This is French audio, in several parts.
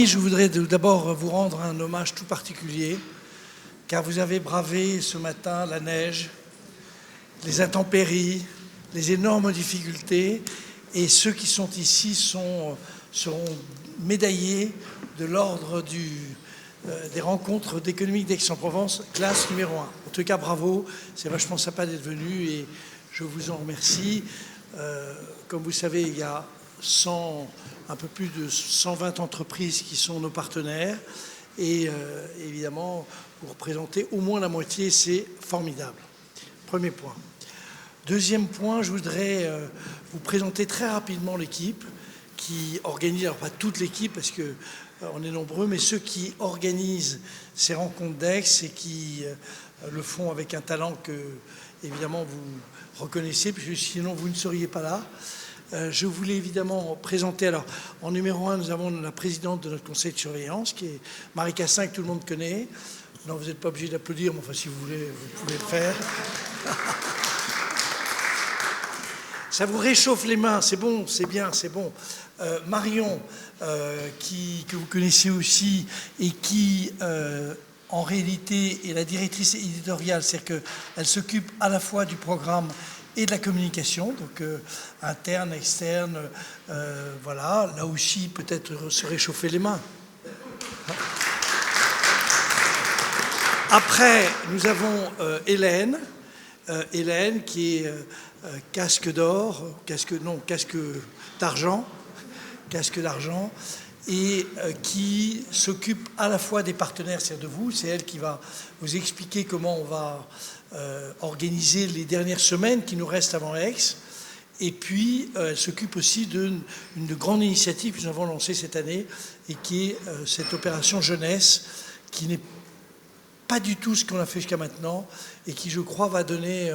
amis, je voudrais d'abord vous rendre un hommage tout particulier, car vous avez bravé ce matin la neige, les intempéries, les énormes difficultés, et ceux qui sont ici seront médaillés de l'ordre des rencontres d'économique d'Aix-en-Provence, classe numéro 1. En tout cas, bravo, c'est vachement sympa d'être venu et je vous en remercie. Comme vous savez, il y a un peu plus de 120 entreprises qui sont nos partenaires et évidemment, vous représentez au moins la moitié, c'est formidable. Premier point. Deuxième point, je voudrais vous présenter très rapidement l'équipe qui organise, alors pas toute l'équipe parce qu'on est nombreux, mais ceux qui organisent ces rencontres d'Aix et qui le font avec un talent que, évidemment, vous reconnaissez, puisque sinon vous ne seriez pas là. Je voulais évidemment présenter, alors en numéro 1, nous avons la présidente de notre conseil de surveillance, qui est Marie Cassin, que tout le monde connaît. Non, vous n'êtes pas obligé d'applaudir, mais enfin, si vous voulez, vous pouvez le faire. Ça vous réchauffe les mains, c'est bon, c'est bien, c'est bon. Marion, que vous connaissez aussi, et qui, en réalité, est la directrice éditoriale, c'est-à-dire qu'elle s'occupe à la fois du programme et de la communication, donc interne, externe, voilà. Là aussi, peut-être se réchauffer les mains. Après, nous avons Hélène. Hélène qui est casque d'or, casque d'argent, et qui s'occupe à la fois des partenaires, c'est-à-dire de vous, c'est elle qui va vous expliquer comment on va organiser les dernières semaines qui nous restent avant Aix, et puis elle s'occupe aussi d'une grande initiative que nous avons lancée cette année, et qui est cette opération jeunesse, qui n'est pas du tout ce qu'on a fait jusqu'à maintenant et qui, je crois, va donner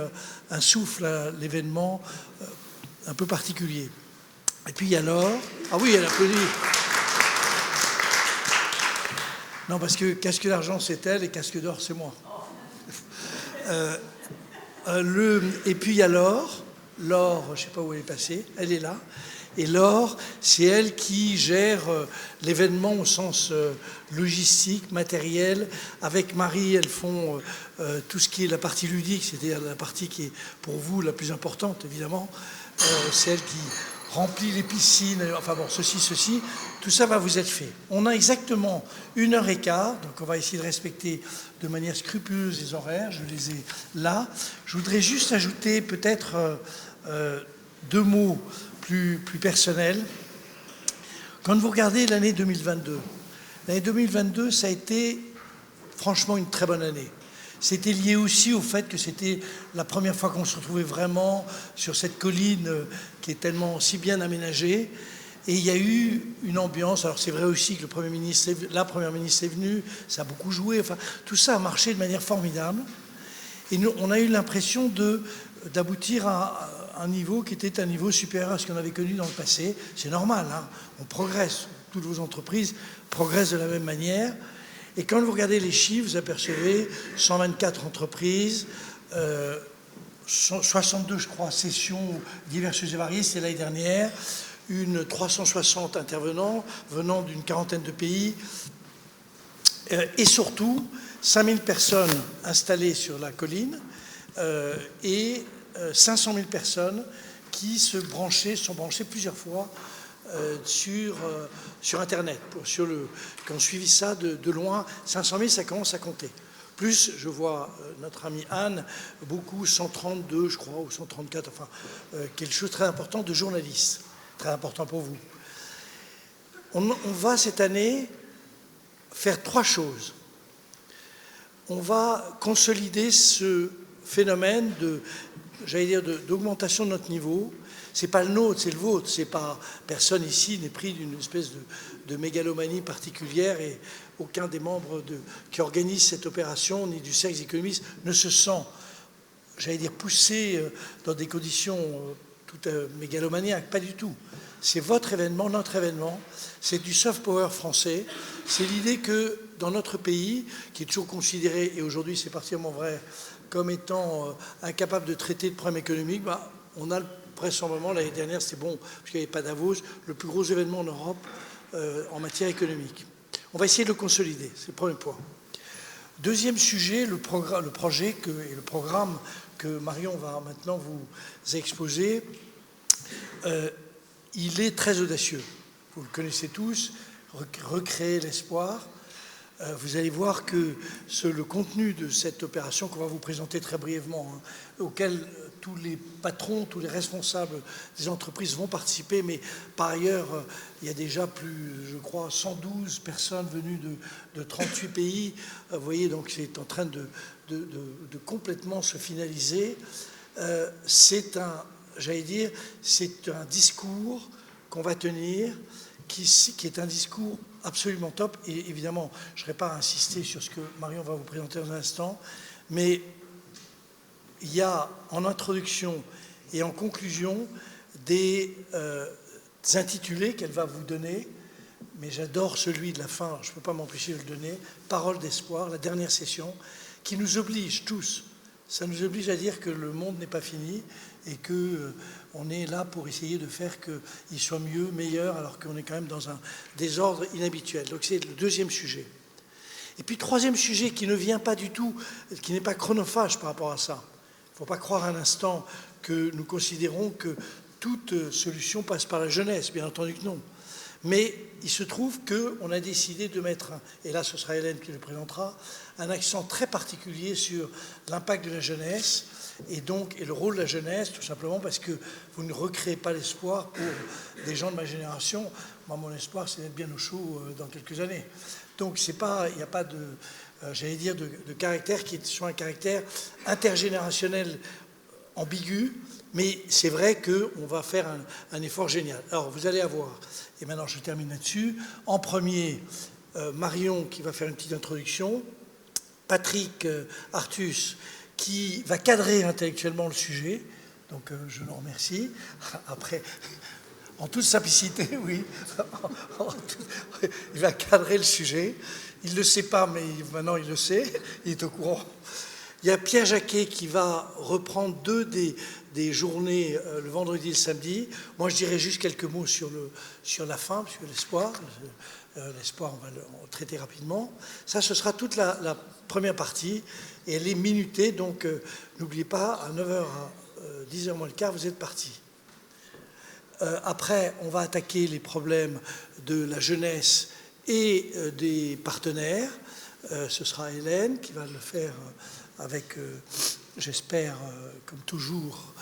un souffle à l'événement un peu particulier. Et puis il y a Laure. Ah oui, elle applaudit. Non, parce que casque d'argent, c'est elle et casque d'or, c'est moi. Et puis il y a Laure. Laure, je ne sais pas où elle est passée, elle est là. Et Laure, c'est elle qui gère l'événement au sens logistique, matériel. Avec Marie, elles font tout ce qui est la partie ludique, c'est-à-dire la partie qui est pour vous la plus importante, évidemment. C'est elle qui remplit les piscines, enfin bon, ceci. Tout ça va vous être fait. On a exactement 1h15, donc on va essayer de respecter de manière scrupuleuse les horaires. Je les ai là. Je voudrais juste ajouter peut-être 2 mots plus personnel. Quand vous regardez l'année 2022, ça a été franchement une très bonne année. C'était lié aussi au fait que c'était la première fois qu'on se retrouvait vraiment sur cette colline qui est tellement si bien aménagée. Et il y a eu une ambiance, alors c'est vrai aussi que la Première ministre est venue, ça a beaucoup joué, enfin tout ça a marché de manière formidable. Et nous, on a eu l'impression d'aboutir à un niveau qui était un niveau supérieur à ce qu'on avait connu dans le passé. C'est normal, hein, on progresse, toutes vos entreprises progressent de la même manière. Et quand vous regardez les chiffres, vous apercevez 124 entreprises, 62, je crois, sessions diverses et variées, c'est l'année dernière, 360 intervenants venant d'une quarantaine de pays, et surtout 5000 personnes installées sur la colline, et 500 000 personnes qui sont branchées plusieurs fois sur Internet, qui ont suivi ça de loin. 500 000, ça commence à compter. Plus, je vois notre amie Anne, beaucoup, 132, je crois, ou 134, enfin, quelque chose de très important, de journalistes, très important pour vous. On va cette année faire 3 choses. On va consolider ce phénomène d'augmentation de notre niveau. C'est pas le nôtre, c'est le vôtre. C'est pas, personne ici n'est pris d'une espèce de mégalomanie particulière et aucun des membres qui organisent cette opération, ni du cercle économiste, ne se sent, poussé dans des conditions tout mégalomaniaques. Pas du tout. C'est votre événement, notre événement. C'est du soft power français. C'est l'idée que dans notre pays, qui est toujours considéré, et aujourd'hui c'est particulièrement vrai, comme étant incapable de traiter de problèmes économiques, on a vraisemblablement, l'année dernière, c'était bon, parce qu'il n'y avait pas Davos, le plus gros événement en Europe en matière économique. On va essayer de le consolider, c'est le premier point. Deuxième sujet, le programme que Marion va maintenant vous exposer, il est très audacieux. Vous le connaissez tous, recréer l'espoir. Vous allez voir que le contenu de cette opération qu'on va vous présenter très brièvement, auquel tous les patrons, tous les responsables des entreprises vont participer, mais par ailleurs, il y a déjà plus, je crois, 112 personnes venues de 38 pays. Vous voyez, donc c'est en train de complètement se finaliser. C'est un discours qu'on va tenir qui est un discours absolument top. Et évidemment, je ne serai pas à insister sur ce que Marion va vous présenter dans un instant, mais il y a en introduction et en conclusion des intitulés qu'elle va vous donner, mais j'adore celui de la fin, je ne peux pas m'empêcher de le donner, Parole d'espoir, la dernière session, qui nous oblige tous. Ça nous oblige à dire que le monde n'est pas fini et qu'on est là pour essayer de faire qu'il soit mieux, meilleur, alors qu'on est quand même dans un désordre inhabituel. Donc c'est le deuxième sujet. Et puis troisième sujet qui ne vient pas du tout, qui n'est pas chronophage par rapport à ça. Il ne faut pas croire un instant que nous considérons que toute solution passe par la jeunesse, bien entendu que non. Mais il se trouve qu'on a décidé de mettre, et là ce sera Hélène qui le présentera, un accent très particulier sur l'impact de la jeunesse et le rôle de la jeunesse, tout simplement parce que vous ne recréez pas l'espoir pour des gens de ma génération. Moi, mon espoir, c'est d'être bien au chaud dans quelques années. Donc il n'y a pas de, de caractère qui soit un caractère intergénérationnel ambigu, mais c'est vrai qu'on va faire un effort génial. Alors, vous allez avoir, et maintenant je termine là-dessus, en premier, Marion qui va faire une petite introduction, Patrick Artus qui va cadrer intellectuellement le sujet, donc je le remercie. Après, en toute simplicité, oui, il va cadrer le sujet. Il ne le sait pas, mais maintenant il le sait, il est au courant. Il y a Pierre Jacquet qui va reprendre deux des journées, le vendredi et le samedi. Moi, je dirais juste quelques mots sur la fin, sur l'espoir. L'espoir, on va le traiter rapidement. Ça, ce sera toute la première partie, et elle est minutée, donc n'oubliez pas, à 9h, à 10h moins le quart, vous êtes partis. Après, on va attaquer les problèmes de la jeunesse et des partenaires. Ce sera Hélène qui va le faire avec, j'espère, comme toujours,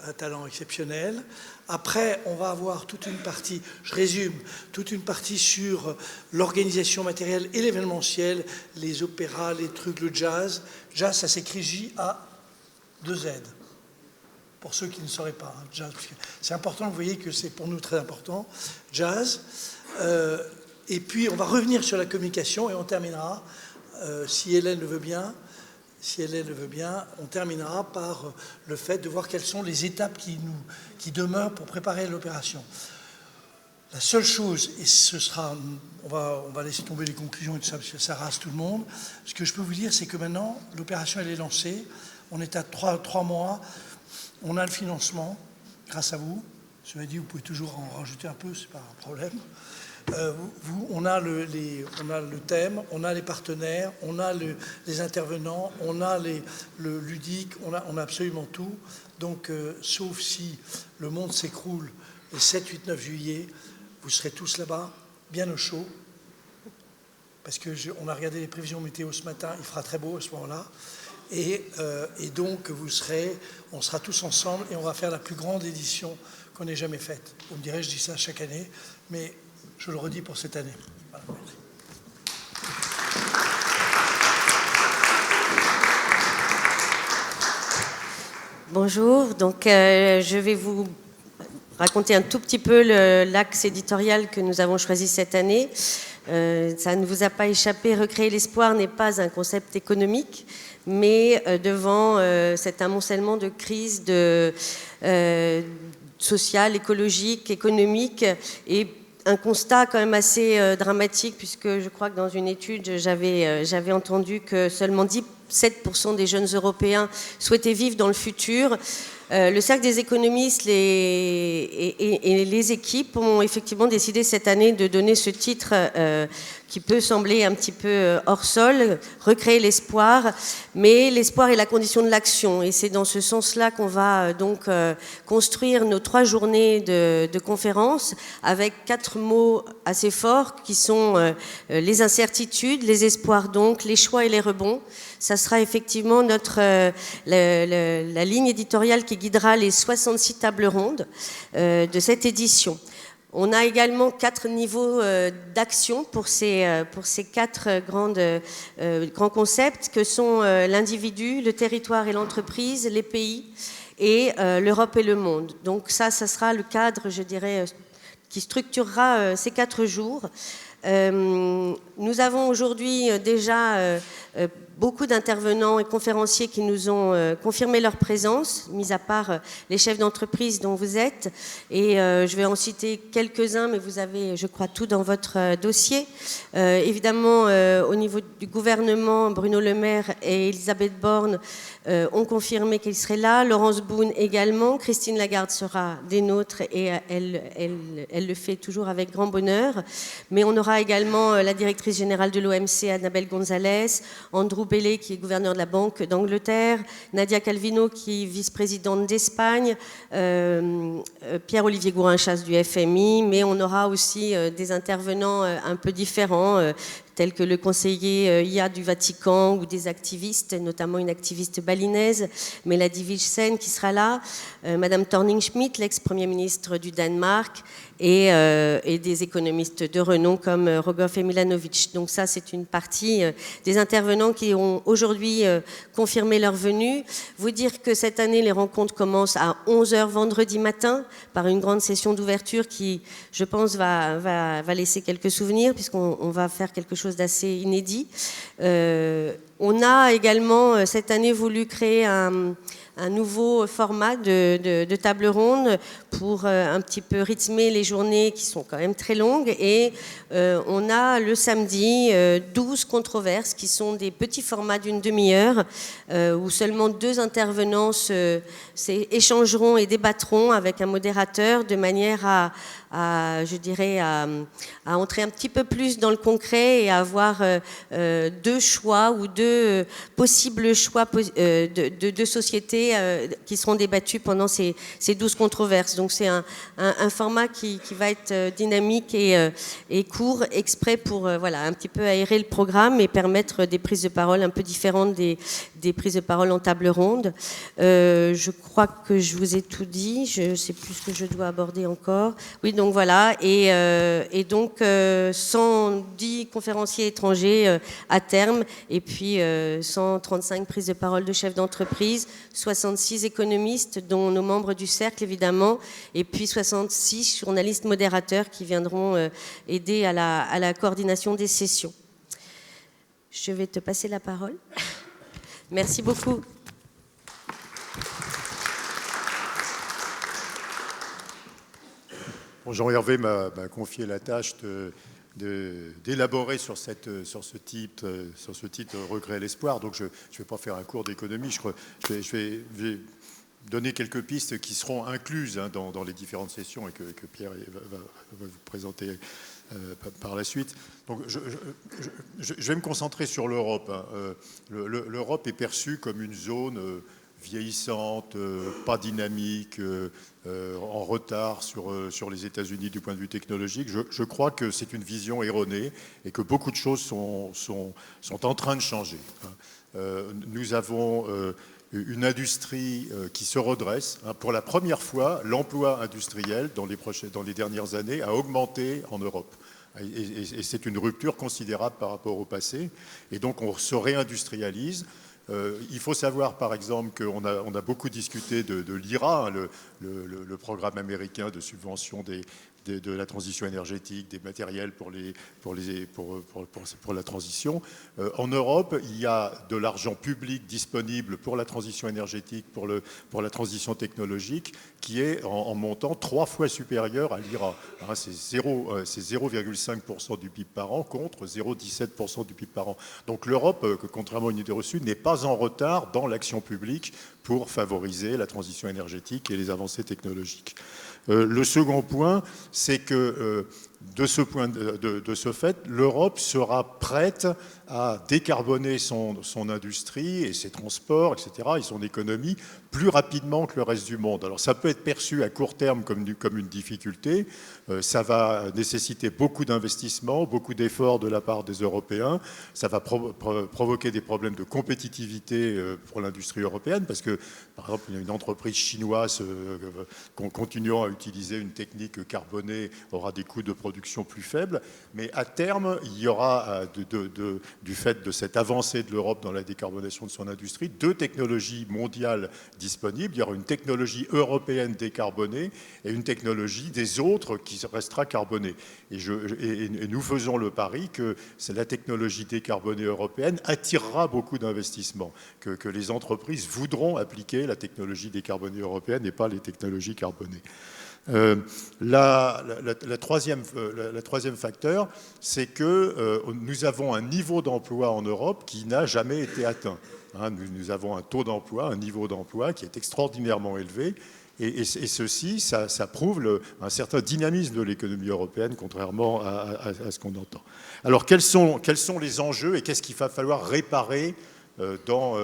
un talent exceptionnel. Après, on va avoir toute une partie, je résume, toute une partie sur l'organisation matérielle et l'événementiel, les opéras, les trucs, le jazz. Jazz, ça s'écrit J-A-2-Z. Pour ceux qui ne sauraient pas, hein, jazz. C'est important, vous voyez que c'est pour nous très important. Jazz. Et puis, on va revenir sur la communication et on terminera, si Hélène le veut bien, on terminera par le fait de voir quelles sont les étapes qui demeurent pour préparer l'opération. La seule chose, et ce sera, on va laisser tomber les conclusions et tout ça, parce que ça rase tout le monde, ce que je peux vous dire, c'est que maintenant, l'opération, elle est lancée, on est à 3 mois, on a le financement, grâce à vous. Cela dit, vous pouvez toujours en rajouter un peu, c'est pas un problème. On a le thème, on a les partenaires, on a les intervenants, on a le ludique, on a absolument tout. Donc, sauf si le monde s'écroule le 7, 8, 9 juillet, vous serez tous là-bas, bien au chaud, parce qu'on a regardé les prévisions météo ce matin, il fera très beau à ce moment-là. Et donc, on sera tous ensemble et on va faire la plus grande édition qu'on ait jamais faite. Vous me direz, je dis ça chaque année, mais je le redis pour cette année. Voilà. Bonjour, donc je vais vous raconter un tout petit peu l'axe éditorial que nous avons choisi cette année. Ça ne vous a pas échappé, recréer l'espoir n'est pas un concept économique, mais devant cet amoncellement de crises sociales, écologiques, économiques, et un constat quand même assez dramatique, puisque je crois que dans une étude, j'avais entendu que seulement 17% des jeunes Européens souhaitaient vivre dans le futur Le Cercle des économistes et les équipes ont effectivement décidé cette année de donner ce titre qui peut sembler un petit peu hors sol, recréer l'espoir, mais l'espoir est la condition de l'action. Et c'est dans ce sens-là qu'on va donc construire nos 3 journées de conférences avec 4 mots assez forts qui sont les incertitudes, les espoirs donc, les choix et les rebonds. Ça sera effectivement la ligne éditoriale qui guidera les 66 tables rondes de cette édition. On a également 4 niveaux d'action pour ces 4 grands concepts que sont l'individu, le territoire et l'entreprise, les pays et l'Europe et le monde. Donc ça sera le cadre, je dirais, qui structurera ces 4 jours. Nous avons aujourd'hui déjà beaucoup d'intervenants et conférenciers qui nous ont confirmé leur présence, mis à part les chefs d'entreprise dont vous êtes. Et je vais en citer quelques-uns, mais vous avez, je crois, tout dans votre dossier. Évidemment, au niveau du gouvernement, Bruno Le Maire et Elisabeth Borne ont confirmé qu'ils seraient là. Laurence Boone également. Christine Lagarde sera des nôtres et elle le fait toujours avec grand bonheur. Mais on aura également la directrice générale de l'OMC, Annabelle Gonzalez, Andrew Bailey, qui est gouverneur de la Banque d'Angleterre, Nadia Calvino, qui est vice-présidente d'Espagne, Pierre-Olivier Gourin-Chasse du FMI, mais on aura aussi des intervenants un peu différents, tels que le conseiller IA du Vatican ou des activistes, notamment une activiste balinaise, Mélanie Vilsen, qui sera là, Madame Thorning-Schmidt, l'ex-premier ministre du Danemark, et des économistes de renom comme Rogoff et Milanovic. Donc ça, c'est une partie des intervenants qui ont aujourd'hui confirmé leur venue. Vous dire que cette année, les rencontres commencent à 11h vendredi matin par une grande session d'ouverture qui, je pense, va laisser quelques souvenirs puisqu'on va faire quelque chose d'assez inédit. On a également cette année voulu créer un nouveau format de table ronde pour un petit peu rythmer les journées qui sont quand même très longues. Et on a le samedi 12 controverses qui sont des petits formats d'une demi-heure où seulement 2 intervenants échangeront et débattront avec un modérateur de manière à entrer un petit peu plus dans le concret et à avoir 2 choix ou 2 possibles choix de sociétés qui seront débattus pendant ces 12 controverses. Donc c'est un format qui va être dynamique et court, exprès pour un petit peu aérer le programme et permettre des prises de parole un peu différentes des prises de parole en table ronde. Je crois que je vous ai tout dit, je ne sais plus ce que je dois aborder encore. Oui, donc voilà, et donc 110 conférenciers étrangers à terme, et puis 135 prises de parole de chefs d'entreprise, 66 économistes, dont nos membres du cercle évidemment, et puis 66 journalistes modérateurs qui viendront aider à la coordination des sessions. Je vais te passer la parole. Merci beaucoup. Bon, Jean-Hervé m'a confié la tâche d'élaborer sur ce titre Recréer l'espoir. Donc je ne vais pas faire un cours d'économie. Je vais donner quelques pistes qui seront incluses dans les différentes sessions et que Pierre va vous présenter par la suite. Donc je vais me concentrer sur l'Europe. L'Europe est perçue comme une zone vieillissante, pas dynamique, en retard sur les États-Unis du point de vue technologique. Je crois que c'est une vision erronée et que beaucoup de choses sont en train de changer. Nous avons une industrie qui se redresse. Pour la première fois, l'emploi industriel dans les dernières années a augmenté en Europe. Et c'est une rupture considérable par rapport au passé. Et donc on se réindustrialise. Il faut savoir, par exemple, qu'on a beaucoup discuté de l'IRA, le programme américain de subvention des de la transition énergétique, des matériels pour la transition. En Europe, il y a de l'argent public disponible pour la transition énergétique, pour la transition technologique, qui est en montant 3 fois supérieur à l'IRA. Hein, c'est 0,5% du PIB par an contre 0,17% du PIB par an. Donc l'Europe, contrairement à une idée reçue, n'est pas en retard dans l'action publique pour favoriser la transition énergétique et les avancées technologiques. Le second point, c'est que de ce fait, l'Europe sera prête à décarboner son industrie et ses transports, etc., et son économie plus rapidement que le reste du monde. Alors ça peut être perçu à court terme comme une difficulté, ça va nécessiter beaucoup d'investissements, beaucoup d'efforts de la part des Européens, ça va provoquer des problèmes de compétitivité pour l'industrie européenne, parce que, par exemple, il y a une entreprise chinoise continuant à utiliser une technique carbonée aura des coûts de production plus faibles, mais à terme, il y aura, du fait de cette avancée de l'Europe dans la décarbonation de son industrie, 2 technologies mondiales disponibles. Il y aura une technologie européenne décarbonée et une technologie des autres qui restera carbonée. Et nous faisons le pari que la technologie décarbonée européenne attirera beaucoup d'investissements, que les entreprises voudront appliquer la technologie décarbonée européenne et pas les technologies carbonées. Le troisième facteur, c'est que nous avons un niveau d'emploi en Europe qui n'a jamais été atteint. Hein, nous avons un taux d'emploi, un niveau d'emploi qui est extraordinairement élevé. Et ceci, ça prouve un certain dynamisme de l'économie européenne, contrairement à ce qu'on entend. Alors, quels sont les enjeux et qu'est-ce qu'il va falloir réparer dans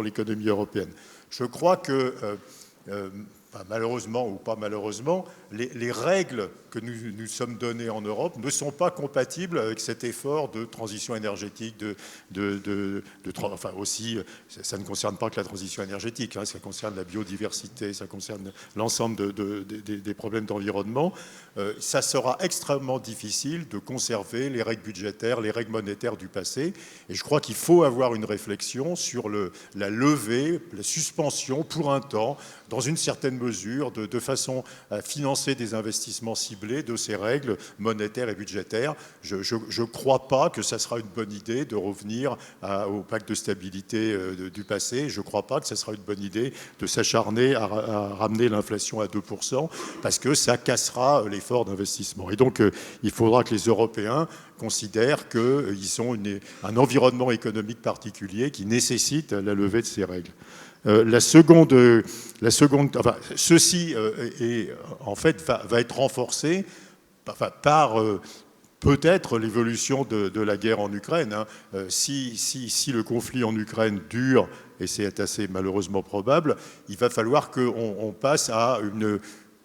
l'économie européenne? Je crois que... malheureusement ou pas malheureusement, les règles que nous sommes données en Europe ne sont pas compatibles avec cet effort de transition énergétique, enfin aussi, ça ne concerne pas que la transition énergétique, hein, ça concerne la biodiversité, ça concerne l'ensemble des problèmes d'environnement. Ça sera extrêmement difficile de conserver les règles budgétaires, les règles monétaires du passé, et je crois qu'il faut avoir une réflexion sur la levée, la suspension pour un temps, dans une certaine mesure, de façon à financer des investissements ciblés de ces règles monétaires et budgétaires. Je ne crois pas que ça sera une bonne idée de revenir au pacte de stabilité du passé. Je ne crois pas que ça sera une bonne idée de s'acharner à ramener l'inflation à 2%, parce que ça cassera l'effort d'investissement. Et donc, il faudra que les Européens considèrent qu'ils ont un environnement économique particulier qui nécessite la levée de ces règles. Ceci en fait va être renforcé par peut-être l'évolution de la guerre en Ukraine. Hein. Si le conflit en Ukraine dure, et c'est assez malheureusement probable, il va falloir qu'on passe à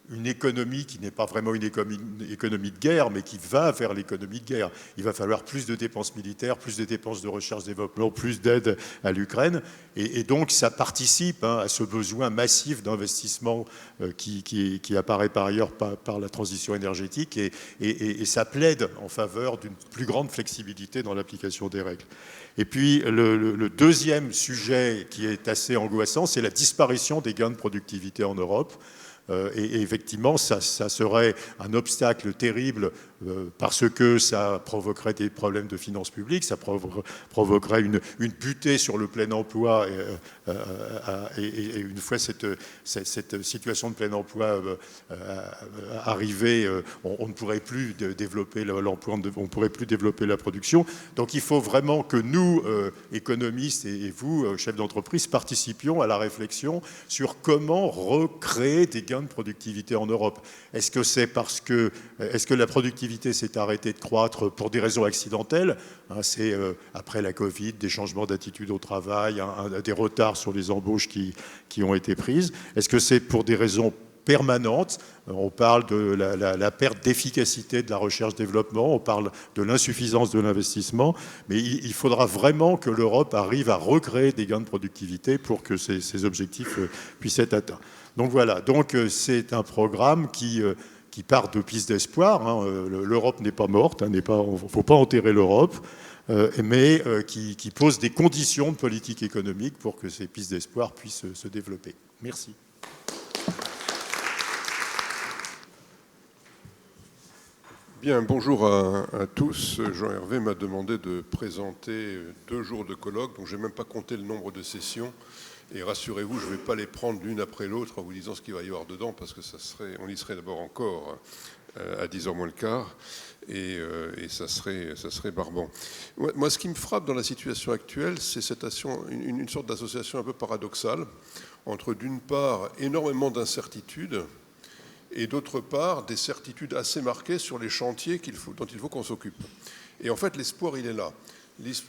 une économie qui n'est pas vraiment une économie de guerre, mais qui va vers l'économie de guerre. Il va falloir plus de dépenses militaires, plus de dépenses de recherche-développement, plus d'aide à l'Ukraine. Et donc, ça participe à ce besoin massif d'investissement qui apparaît par ailleurs par la transition énergétique. Et ça plaide en faveur d'une plus grande flexibilité dans l'application des règles. Et puis, le deuxième sujet qui est assez angoissant, c'est la disparition des gains de productivité en Europe. Et effectivement, ça serait un obstacle terrible parce que ça provoquerait des problèmes de finances publiques, ça provoquerait une butée sur le plein emploi et une fois cette situation de plein emploi arrivée, on ne pourrait plus développer l'emploi, on ne pourrait plus développer la production. Donc il faut vraiment que nous, économistes et vous, chefs d'entreprise, participions à la réflexion sur comment recréer des gains de productivité en Europe. Est-ce que la productivité s'est arrêtée de croître pour des raisons accidentelles, hein, c'est après la Covid, des changements d'attitude au travail, des retards sur les embauches qui ont été prises. Est-ce que c'est pour des raisons permanentes? On parle de la perte d'efficacité de la recherche-développement, on parle de l'insuffisance de l'investissement, mais il faudra vraiment que l'Europe arrive à recréer des gains de productivité pour que ces objectifs puissent être atteints. Donc voilà, c'est un programme qui part de pistes d'espoir. Hein. L'Europe n'est pas morte, hein, il ne faut pas enterrer l'Europe, mais qui pose des conditions de politique économique pour que ces pistes d'espoir puissent se développer. Merci. Bien, bonjour à tous. Jean-Hervé m'a demandé de présenter 2 jours de colloque, donc je n'ai même pas compté le nombre de sessions. Et rassurez-vous, je ne vais pas les prendre l'une après l'autre en vous disant ce qu'il va y avoir dedans, parce que on y serait d'abord encore à 10h moins le quart, et ça serait barbant. Moi, ce qui me frappe dans la situation actuelle, c'est une sorte d'association un peu paradoxale entre, d'une part, énormément d'incertitudes, et d'autre part, des certitudes assez marquées sur les chantiers dont il faut qu'on s'occupe. Et en fait, l'espoir, il est là.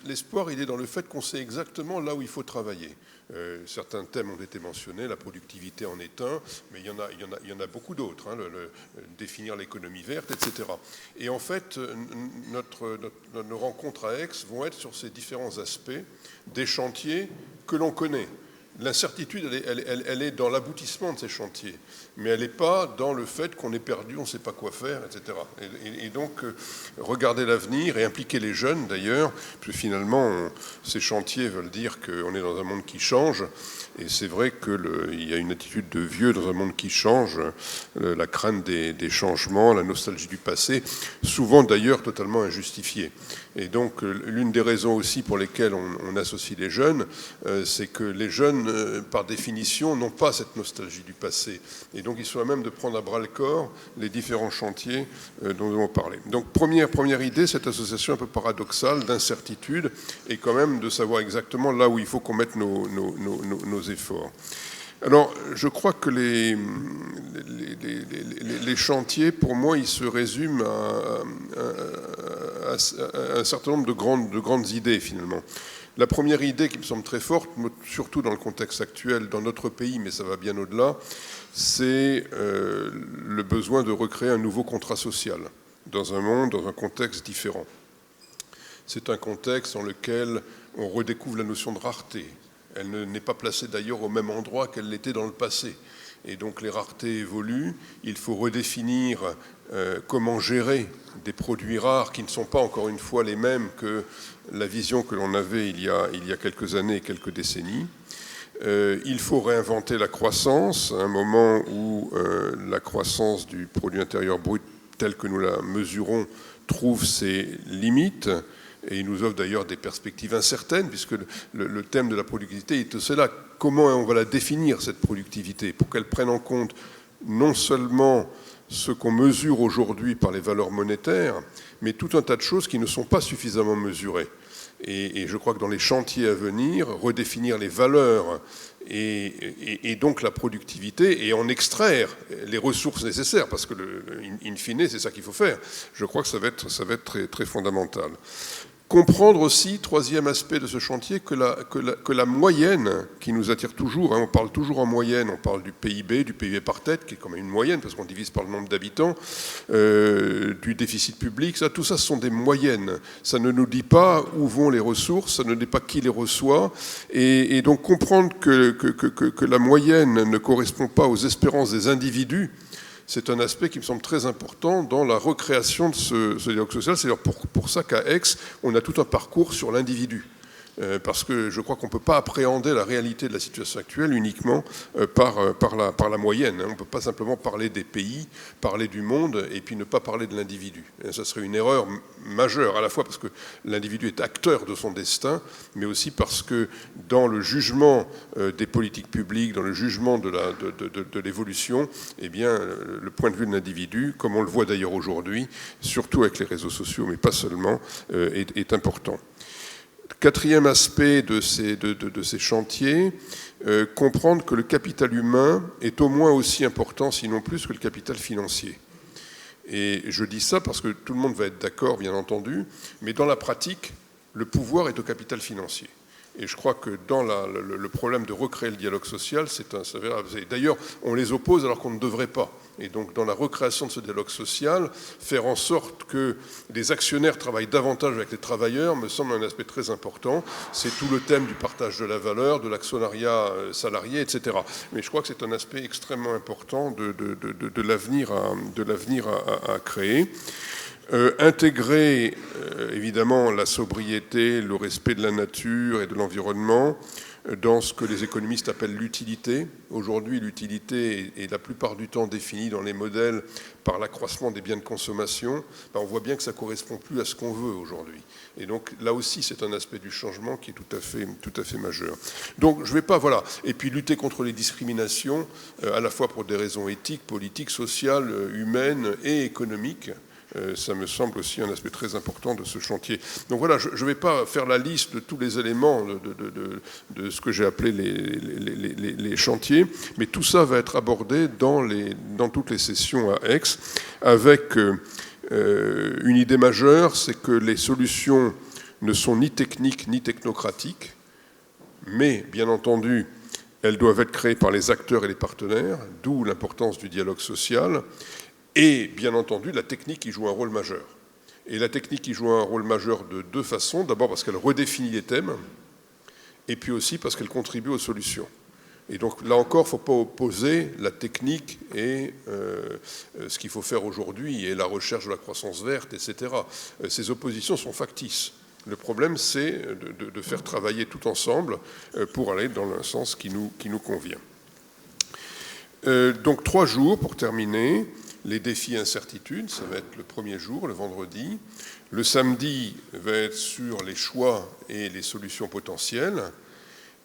L'espoir, il est dans le fait qu'on sait exactement là où il faut travailler. Certains thèmes ont été mentionnés, la productivité en est un, mais il y en a beaucoup d'autres, hein, définir l'économie verte, etc. Et en fait, nos rencontres à Aix vont être sur ces différents aspects des chantiers que l'on connaît. L'incertitude, elle est dans l'aboutissement de ces chantiers, mais elle n'est pas dans le fait qu'on est perdu, on ne sait pas quoi faire, etc. Et donc, regarder l'avenir et impliquer les jeunes, d'ailleurs, parce que finalement, ces chantiers veulent dire qu'on est dans un monde qui change, et c'est vrai qu'il y a une attitude de vieux dans un monde qui change, la crainte des changements, la nostalgie du passé, souvent d'ailleurs totalement injustifiée. Et donc, l'une des raisons aussi pour lesquelles on associe les jeunes, c'est que les jeunes, par définition, n'ont pas cette nostalgie du passé. Et donc, ils sont à même de prendre à bras-le-corps les différents chantiers dont nous avons parlé. Donc, première idée, cette association un peu paradoxale d'incertitude, et quand même de savoir exactement là où il faut qu'on mette nos efforts. Alors, je crois que les chantiers, pour moi, ils se résument à un certain nombre de grandes idées, finalement. La première idée qui me semble très forte, surtout dans le contexte actuel, dans notre pays, mais ça va bien au-delà, c'est le besoin de recréer un nouveau contrat social dans un monde, dans un contexte différent. C'est un contexte dans lequel on redécouvre la notion de rareté. Elle n'est pas placée d'ailleurs au même endroit qu'elle l'était dans le passé. Et donc les raretés évoluent, il faut redéfinir comment gérer des produits rares qui ne sont pas encore une fois les mêmes que la vision que l'on avait il y a quelques années et quelques décennies. Il faut réinventer la croissance, à un moment où la croissance du produit intérieur brut tel que nous la mesurons trouve ses limites. Et il nous offre d'ailleurs des perspectives incertaines, puisque le thème de la productivité est cela. Comment on va la définir, cette productivité, pour qu'elle prenne en compte non seulement ce qu'on mesure aujourd'hui par les valeurs monétaires, mais tout un tas de choses qui ne sont pas suffisamment mesurées. Et je crois que dans les chantiers à venir, redéfinir les valeurs et donc la productivité et en extraire les ressources nécessaires, parce que, in fine, c'est ça qu'il faut faire. Je crois que ça va être très, très fondamental. Comprendre aussi, troisième aspect de ce chantier, que la moyenne qui nous attire toujours, hein, on parle toujours en moyenne, on parle du PIB par tête, qui est quand même une moyenne, parce qu'on divise par le nombre d'habitants, du déficit public, tout ça ce sont des moyennes. Ça ne nous dit pas où vont les ressources, ça ne dit pas qui les reçoit, et donc comprendre que la moyenne ne correspond pas aux espérances des individus, c'est un aspect qui me semble très important dans la recréation de ce dialogue social. C'est d'ailleurs pour ça qu'à Aix, on a tout un parcours sur l'individu. Parce que je crois qu'on ne peut pas appréhender la réalité de la situation actuelle uniquement par la moyenne. On ne peut pas simplement parler des pays, parler du monde, et puis ne pas parler de l'individu. Ça serait une erreur majeure, à la fois parce que l'individu est acteur de son destin, mais aussi parce que dans le jugement des politiques publiques, dans le jugement de l'évolution, eh bien, le point de vue de l'individu, comme on le voit d'ailleurs aujourd'hui, surtout avec les réseaux sociaux, mais pas seulement, est important. Quatrième aspect de ces chantiers, comprendre que le capital humain est au moins aussi important, sinon plus, que le capital financier. Et je dis ça parce que tout le monde va être d'accord, bien entendu, mais dans la pratique, le pouvoir est au capital financier. Et je crois que dans le problème de recréer le dialogue social, c'est d'ailleurs, on les oppose alors qu'on ne devrait pas. Et donc, dans la recréation de ce dialogue social, faire en sorte que les actionnaires travaillent davantage avec les travailleurs me semble un aspect très important. C'est tout le thème du partage de la valeur, de l'actionnariat salarié, etc. Mais je crois que c'est un aspect extrêmement important de l'avenir à créer. Intégrer évidemment la sobriété, le respect de la nature et de l'environnement, dans ce que les économistes appellent l'utilité. Aujourd'hui, l'utilité est la plupart du temps définie dans les modèles par l'accroissement des biens de consommation. On voit bien que ça ne correspond plus à ce qu'on veut aujourd'hui. Et donc là aussi, c'est un aspect du changement qui est tout à fait majeur. Donc je ne vais pas, voilà. Et puis lutter contre les discriminations, à la fois pour des raisons éthiques, politiques, sociales, humaines et économiques. Ça me semble aussi un aspect très important de ce chantier. Donc voilà, je ne vais pas faire la liste de tous les éléments de ce que j'ai appelé les chantiers, mais tout ça va être abordé dans toutes les sessions à Aix, avec une idée majeure, c'est que les solutions ne sont ni techniques ni technocratiques, mais bien entendu, elles doivent être créées par les acteurs et les partenaires, d'où l'importance du dialogue social. Et bien entendu, la technique qui joue un rôle majeur. Et la technique qui joue un rôle majeur de deux façons. D'abord parce qu'elle redéfinit les thèmes, et puis aussi parce qu'elle contribue aux solutions. Et donc là encore, il ne faut pas opposer la technique et ce qu'il faut faire aujourd'hui, et la recherche de la croissance verte, etc. Ces oppositions sont factices. Le problème, c'est de faire travailler tout ensemble pour aller dans un sens qui nous convient. Donc 3 jours pour terminer. Les défis et incertitudes, ça va être le premier jour, le vendredi. Le samedi va être sur les choix et les solutions potentielles.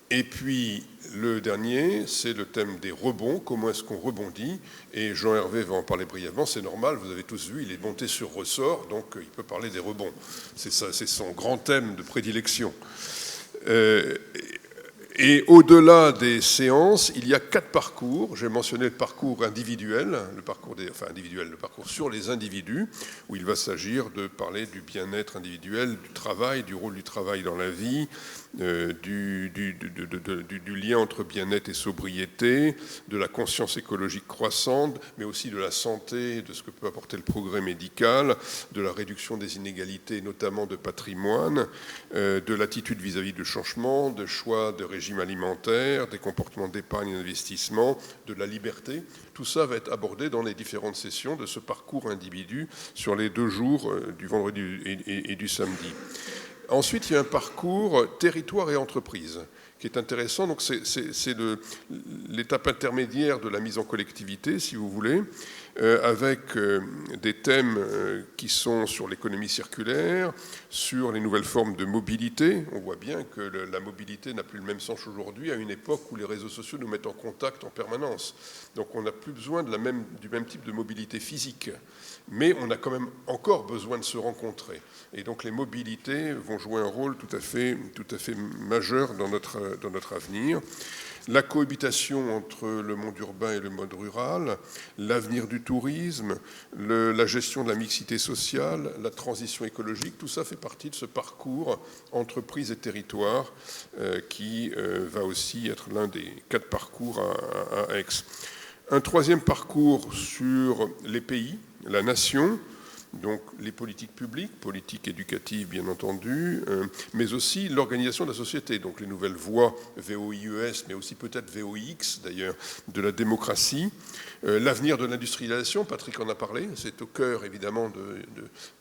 Et puis le dernier, c'est le thème des rebonds, comment est-ce qu'on rebondit. Et Jean-Hervé va en parler brièvement, c'est normal, vous avez tous vu, il est monté sur ressort, donc il peut parler des rebonds. C'est son grand thème de prédilection. Et au-delà des séances, il y a 4 parcours. J'ai mentionné le parcours individuel, le parcours sur les individus, où il va s'agir de parler du bien-être individuel, du travail, du rôle du travail dans la vie, du lien entre bien-être et sobriété, de la conscience écologique croissante, mais aussi de la santé, de ce que peut apporter le progrès médical, de la réduction des inégalités, notamment de patrimoine, de l'attitude vis-à-vis du changement, de choix de régime alimentaire, des comportements d'épargne et d'investissement, de la liberté. Tout ça va être abordé dans les différentes sessions de ce parcours individu sur les 2 jours du vendredi et du samedi. Ensuite, il y a un parcours territoire et entreprise qui est intéressant. Donc, c'est l'étape intermédiaire de la mise en collectivité, si vous voulez, avec des thèmes qui sont sur l'économie circulaire, sur les nouvelles formes de mobilité. On voit bien que la mobilité n'a plus le même sens aujourd'hui, à une époque où les réseaux sociaux nous mettent en contact en permanence. Donc on n'a plus besoin du même type de mobilité physique, mais on a quand même encore besoin de se rencontrer. Et donc les mobilités vont jouer un rôle tout à fait majeur dans notre avenir. La cohabitation entre le monde urbain et le monde rural, l'avenir du tourisme, la gestion de la mixité sociale, la transition écologique, tout ça fait partie de ce parcours entreprise et territoire qui va aussi être l'un des 4 parcours à Aix. Un 3e parcours sur les pays, la nation, donc les politiques publiques, politiques éducatives bien entendu, mais aussi l'organisation de la société, donc les nouvelles voies VOIES, mais aussi peut-être VOIX d'ailleurs, de la démocratie, l'avenir de l'industrialisation, Patrick en a parlé, c'est au cœur évidemment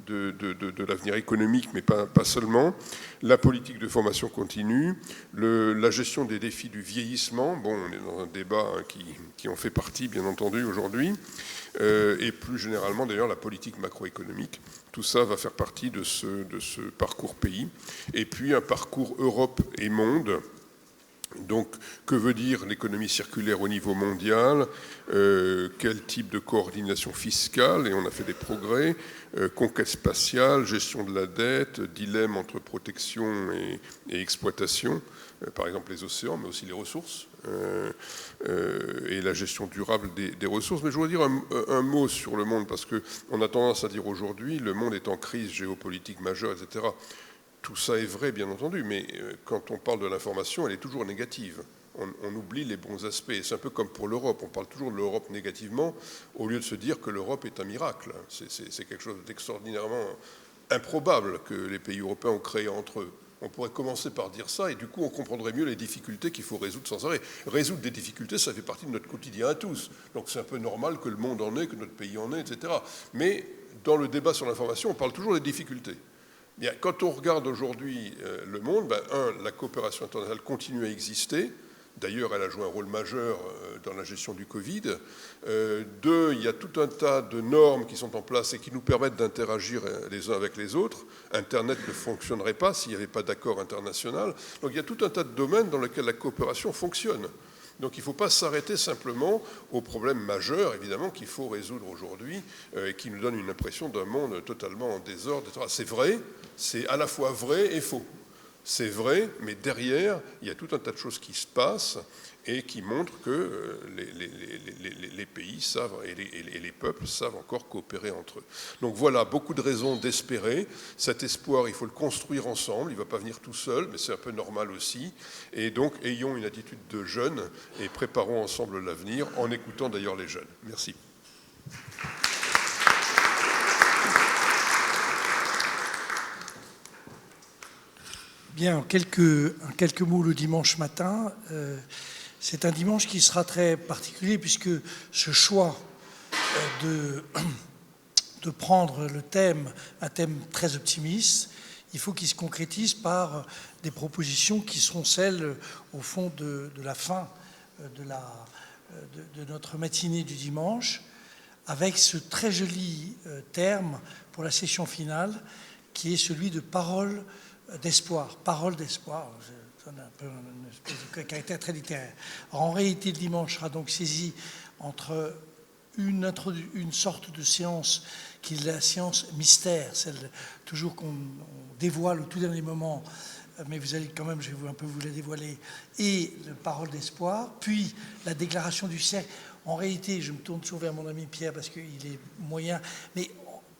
de l'avenir économique, mais pas seulement, la politique de formation continue, la gestion des défis du vieillissement, bon on est dans un débat qui en fait partie bien entendu aujourd'hui, et plus généralement d'ailleurs la politique macroéconomique. Tout ça va faire partie de ce parcours pays. Et puis un parcours Europe et monde. Donc que veut dire l'économie circulaire au niveau mondial, quel type de coordination fiscale, et on a fait des progrès, conquête spatiale, gestion de la dette, dilemme entre protection et exploitation, par exemple les océans, mais aussi les ressources, et la gestion durable des ressources. Mais je voudrais dire un mot sur le monde, parce qu'on a tendance à dire aujourd'hui, le monde est en crise géopolitique majeure, etc. Tout ça est vrai, bien entendu, mais quand on parle de l'information, elle est toujours négative. On oublie les bons aspects. C'est un peu comme pour l'Europe. On parle toujours de l'Europe négativement, au lieu de se dire que l'Europe est un miracle. C'est quelque chose d'extraordinairement improbable que les pays européens ont créé entre eux. On pourrait commencer par dire ça, et du coup, on comprendrait mieux les difficultés qu'il faut résoudre sans arrêt. Résoudre des difficultés, ça fait partie de notre quotidien à tous. Donc c'est un peu normal que le monde en ait, que notre pays en ait, etc. Mais dans le débat sur l'information, on parle toujours des difficultés. Bien, quand on regarde aujourd'hui le monde, la coopération internationale continue à exister. D'ailleurs, elle a joué un rôle majeur dans la gestion du Covid. Deux, il y a tout un tas de normes qui sont en place et qui nous permettent d'interagir les uns avec les autres. Internet ne fonctionnerait pas s'il n'y avait pas d'accord international. Donc il y a tout un tas de domaines dans lesquels la coopération fonctionne. Donc il ne faut pas s'arrêter simplement aux problèmes majeurs, évidemment, qu'il faut résoudre aujourd'hui et qui nous donnent une impression d'un monde totalement en désordre, etc. C'est vrai, c'est à la fois vrai et faux. C'est vrai, mais derrière, il y a tout un tas de choses qui se passent et qui montrent que les pays savent et les peuples savent encore coopérer entre eux. Donc voilà, beaucoup de raisons d'espérer. Cet espoir, il faut le construire ensemble. Il ne va pas venir tout seul, mais c'est un peu normal aussi. Et donc, ayons une attitude de jeunes et préparons ensemble l'avenir en écoutant d'ailleurs les jeunes. Merci. Bien, en quelques mots le dimanche matin. C'est un dimanche qui sera très particulier puisque ce choix de prendre le thème, un thème très optimiste, il faut qu'il se concrétise par des propositions qui seront celles, au fond, de la fin de notre matinée du dimanche, avec ce très joli terme pour la session finale, qui est celui de parole d'espoir. Parole d'espoir, ça donne un peu une espèce de caractère très littéraire. Alors, en réalité, le dimanche sera donc saisi entre une sorte de séance qui est la séance mystère, celle toujours qu'on dévoile au tout dernier moment, mais vous allez quand même, je vais un peu vous la dévoiler, et la parole d'espoir, puis la déclaration du cercle. En réalité, je me tourne toujours vers mon ami Pierre parce qu'il est moyen, mais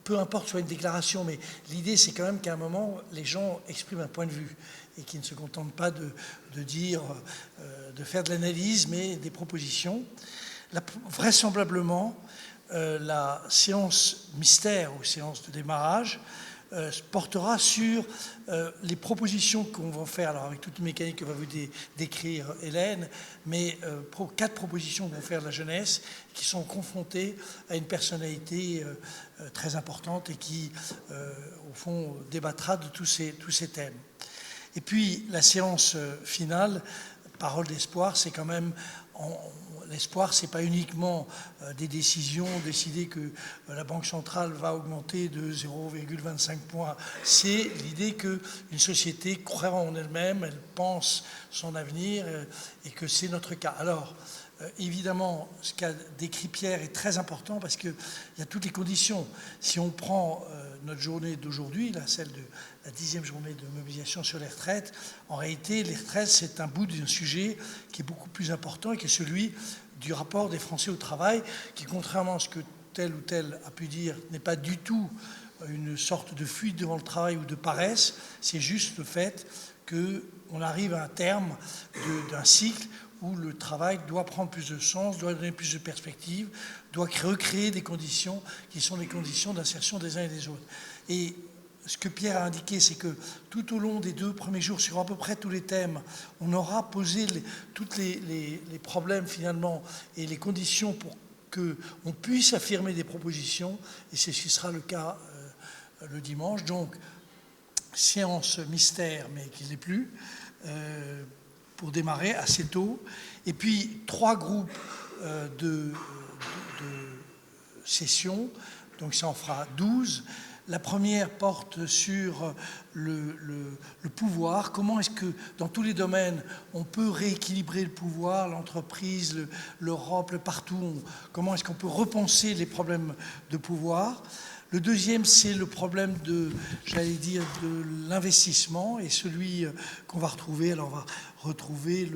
peu importe soit une déclaration, mais l'idée c'est quand même qu'à un moment, les gens expriment un point de vue et qu'ils ne se contentent pas de dire, de faire de l'analyse, mais des propositions. Vraisemblablement, la séance mystère ou séance de démarrage portera sur les propositions qu'on va faire, alors avec toute une mécanique que va vous décrire Hélène, mais 4 propositions que vont faire la jeunesse qui sont confrontées à une personnalité très importante et qui, au fond, débattra de tous ces thèmes. Et puis, la séance finale, parole d'espoir, c'est quand même... L'espoir, ce n'est pas uniquement des décisions, décider que la Banque centrale va augmenter de 0,25 points. C'est l'idée qu'une société croit en elle-même, elle pense son avenir et que c'est notre cas. Alors, évidemment, ce qu'a décrit Pierre est très important parce qu'il y a toutes les conditions. Si on prend notre journée d'aujourd'hui, celle de la 10e journée de mobilisation sur les retraites, en réalité, les retraites, c'est un bout d'un sujet qui est beaucoup plus important et qui est celui du rapport des Français au travail, qui, contrairement à ce que tel ou tel a pu dire, n'est pas du tout une sorte de fuite devant le travail ou de paresse, c'est juste le fait qu'on arrive à un terme d'un cycle où le travail doit prendre plus de sens, doit donner plus de perspectives, doit recréer des conditions qui sont les conditions d'insertion des uns et des autres. Et ce que Pierre a indiqué, c'est que tout au long des 2 premiers jours, sur à peu près tous les thèmes, on aura posé tous les problèmes finalement et les conditions pour qu'on puisse affirmer des propositions, et c'est ce qui sera le cas le dimanche. Donc, séance mystère, mais qui n'est plus, pour démarrer assez tôt. Et puis, 3 groupes de sessions, donc ça en fera 12. La première porte sur le pouvoir. Comment est-ce que, dans tous les domaines, on peut rééquilibrer le pouvoir, l'entreprise, l'Europe, le partout. Comment est-ce qu'on peut repenser les problèmes de pouvoir? Le deuxième, c'est le problème de l'investissement et celui qu'on va retrouver. Alors, on va retrouver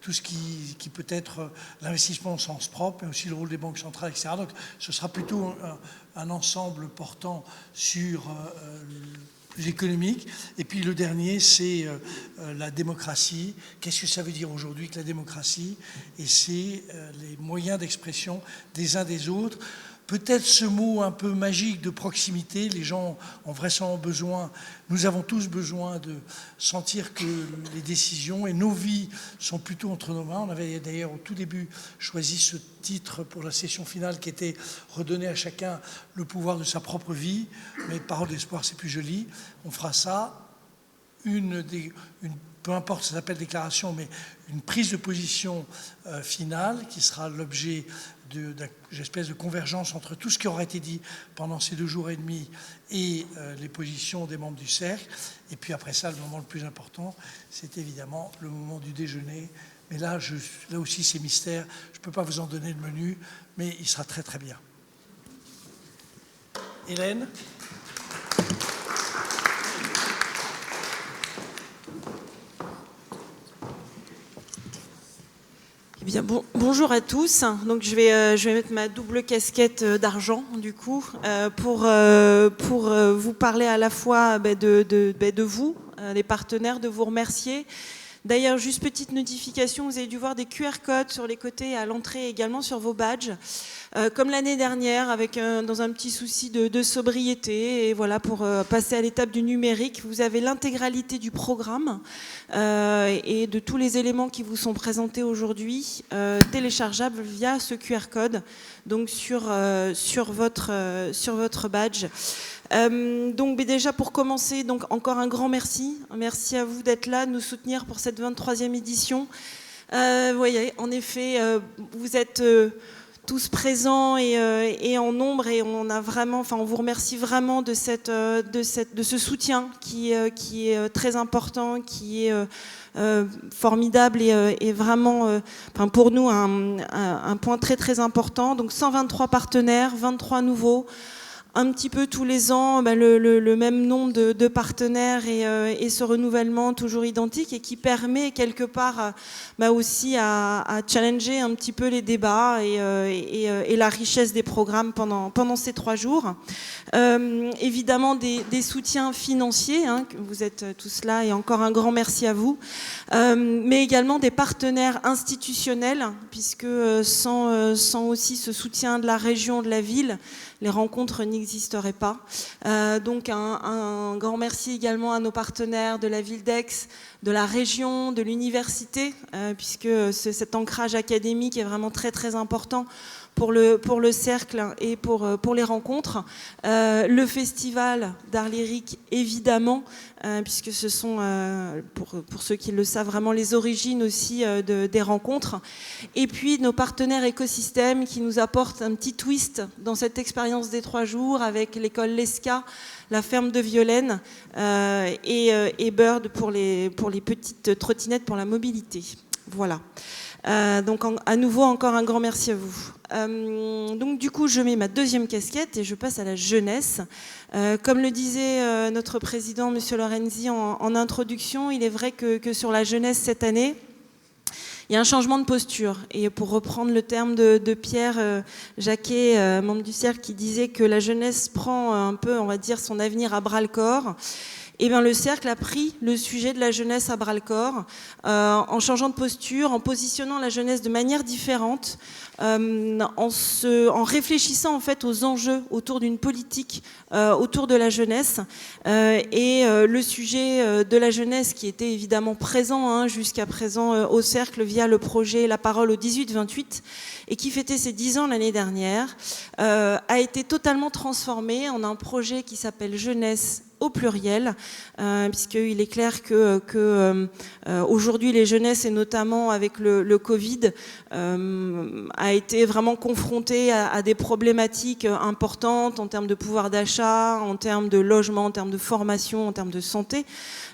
tout ce qui peut être l'investissement au sens propre, mais aussi le rôle des banques centrales, etc. Donc, ce sera plutôt un ensemble portant sur plus économique. Et puis le dernier, c'est la démocratie. Qu'est-ce que ça veut dire aujourd'hui que la démocratie? Et c'est les moyens d'expression des uns des autres. peut-être ce mot un peu magique de proximité. Les gens ont vraisemblablement besoin, nous avons tous besoin de sentir que les décisions et nos vies sont plutôt entre nos mains. On avait d'ailleurs au tout début choisi ce titre pour la session finale qui était redonner à chacun le pouvoir de sa propre vie. Mais parole d'espoir, c'est plus joli. On fera ça. Peu importe, ça s'appelle déclaration, mais une prise de position finale qui sera l'objet d'une espèce de convergence entre tout ce qui aura été dit pendant ces 2 jours et demi et les positions des membres du cercle. Et puis après ça, le moment le plus important, c'est évidemment le moment du déjeuner. Mais là aussi, c'est mystère. Je ne peux pas vous en donner le menu, mais il sera très très bien. Hélène ? Eh bien, bonjour à tous. Donc, je vais mettre ma double casquette d'argent, du coup, pour vous parler à la fois de vous, les partenaires, de vous remercier. D'ailleurs, juste petite notification, vous avez dû voir des QR codes sur les côtés à l'entrée, également sur vos badges. Comme l'année dernière, dans un petit souci de sobriété, et voilà, pour passer à l'étape du numérique, vous avez l'intégralité du programme et de tous les éléments qui vous sont présentés aujourd'hui, téléchargeables via ce QR code, donc sur votre badge. Donc déjà pour commencer, donc encore un grand merci. Merci à vous d'être là, de nous soutenir pour cette 23e édition. Vous voyez, en effet, vous êtes tous présents et en nombre, et on vous remercie vraiment de ce soutien qui est très important, qui est formidable et vraiment pour nous un point très très important. Donc 123 partenaires, 23 nouveaux. Un petit peu tous les ans, le même nombre de partenaires et ce renouvellement toujours identique, et qui permet quelque part aussi à challenger un petit peu les débats et la richesse des programmes pendant ces 3 jours. Évidemment des soutiens financiers, que vous êtes tous là, et encore un grand merci à vous, mais également des partenaires institutionnels, puisque sans aussi ce soutien de la région, de la ville, les rencontres n'existeraient pas. Donc un grand merci également à nos partenaires de la ville d'Aix, de la région, de l'université, puisque cet ancrage académique est vraiment très très important pour le cercle et pour les rencontres. Le festival d'art lyrique, évidemment, puisque ce sont, pour ceux qui le savent, vraiment les origines aussi des rencontres. Et puis nos partenaires écosystèmes qui nous apportent un petit twist dans cette expérience des 3 jours, avec l'école Lesca, la ferme de Violaine et Bird pour les petites trottinettes pour la mobilité. Voilà. Donc à nouveau encore un grand merci à vous. Donc du coup je mets ma 2e casquette et je passe à la jeunesse. Comme le disait notre président monsieur Lorenzi en introduction, il est vrai que sur la jeunesse cette année, il y a un changement de posture. Et pour reprendre le terme de Pierre Jacquet, membre du cercle, qui disait que la jeunesse prend un peu, on va dire, son avenir à bras-le-corps, eh bien, le cercle a pris le sujet de la jeunesse à bras-le-corps, en changeant de posture, en positionnant la jeunesse de manière différente, en réfléchissant en fait aux enjeux autour d'une politique autour de la jeunesse. Le sujet de la jeunesse, qui était évidemment présent jusqu'à présent au cercle via le projet La Parole au 18-28, et qui fêtait ses 10 ans l'année dernière, a été totalement transformé en un projet qui s'appelle Jeunesse au pluriel, puisqu'il est clair que aujourd'hui les jeunesses, et notamment avec le Covid, a été vraiment confrontée à des problématiques importantes en termes de pouvoir d'achat, en termes de logement, en termes de formation, en termes de santé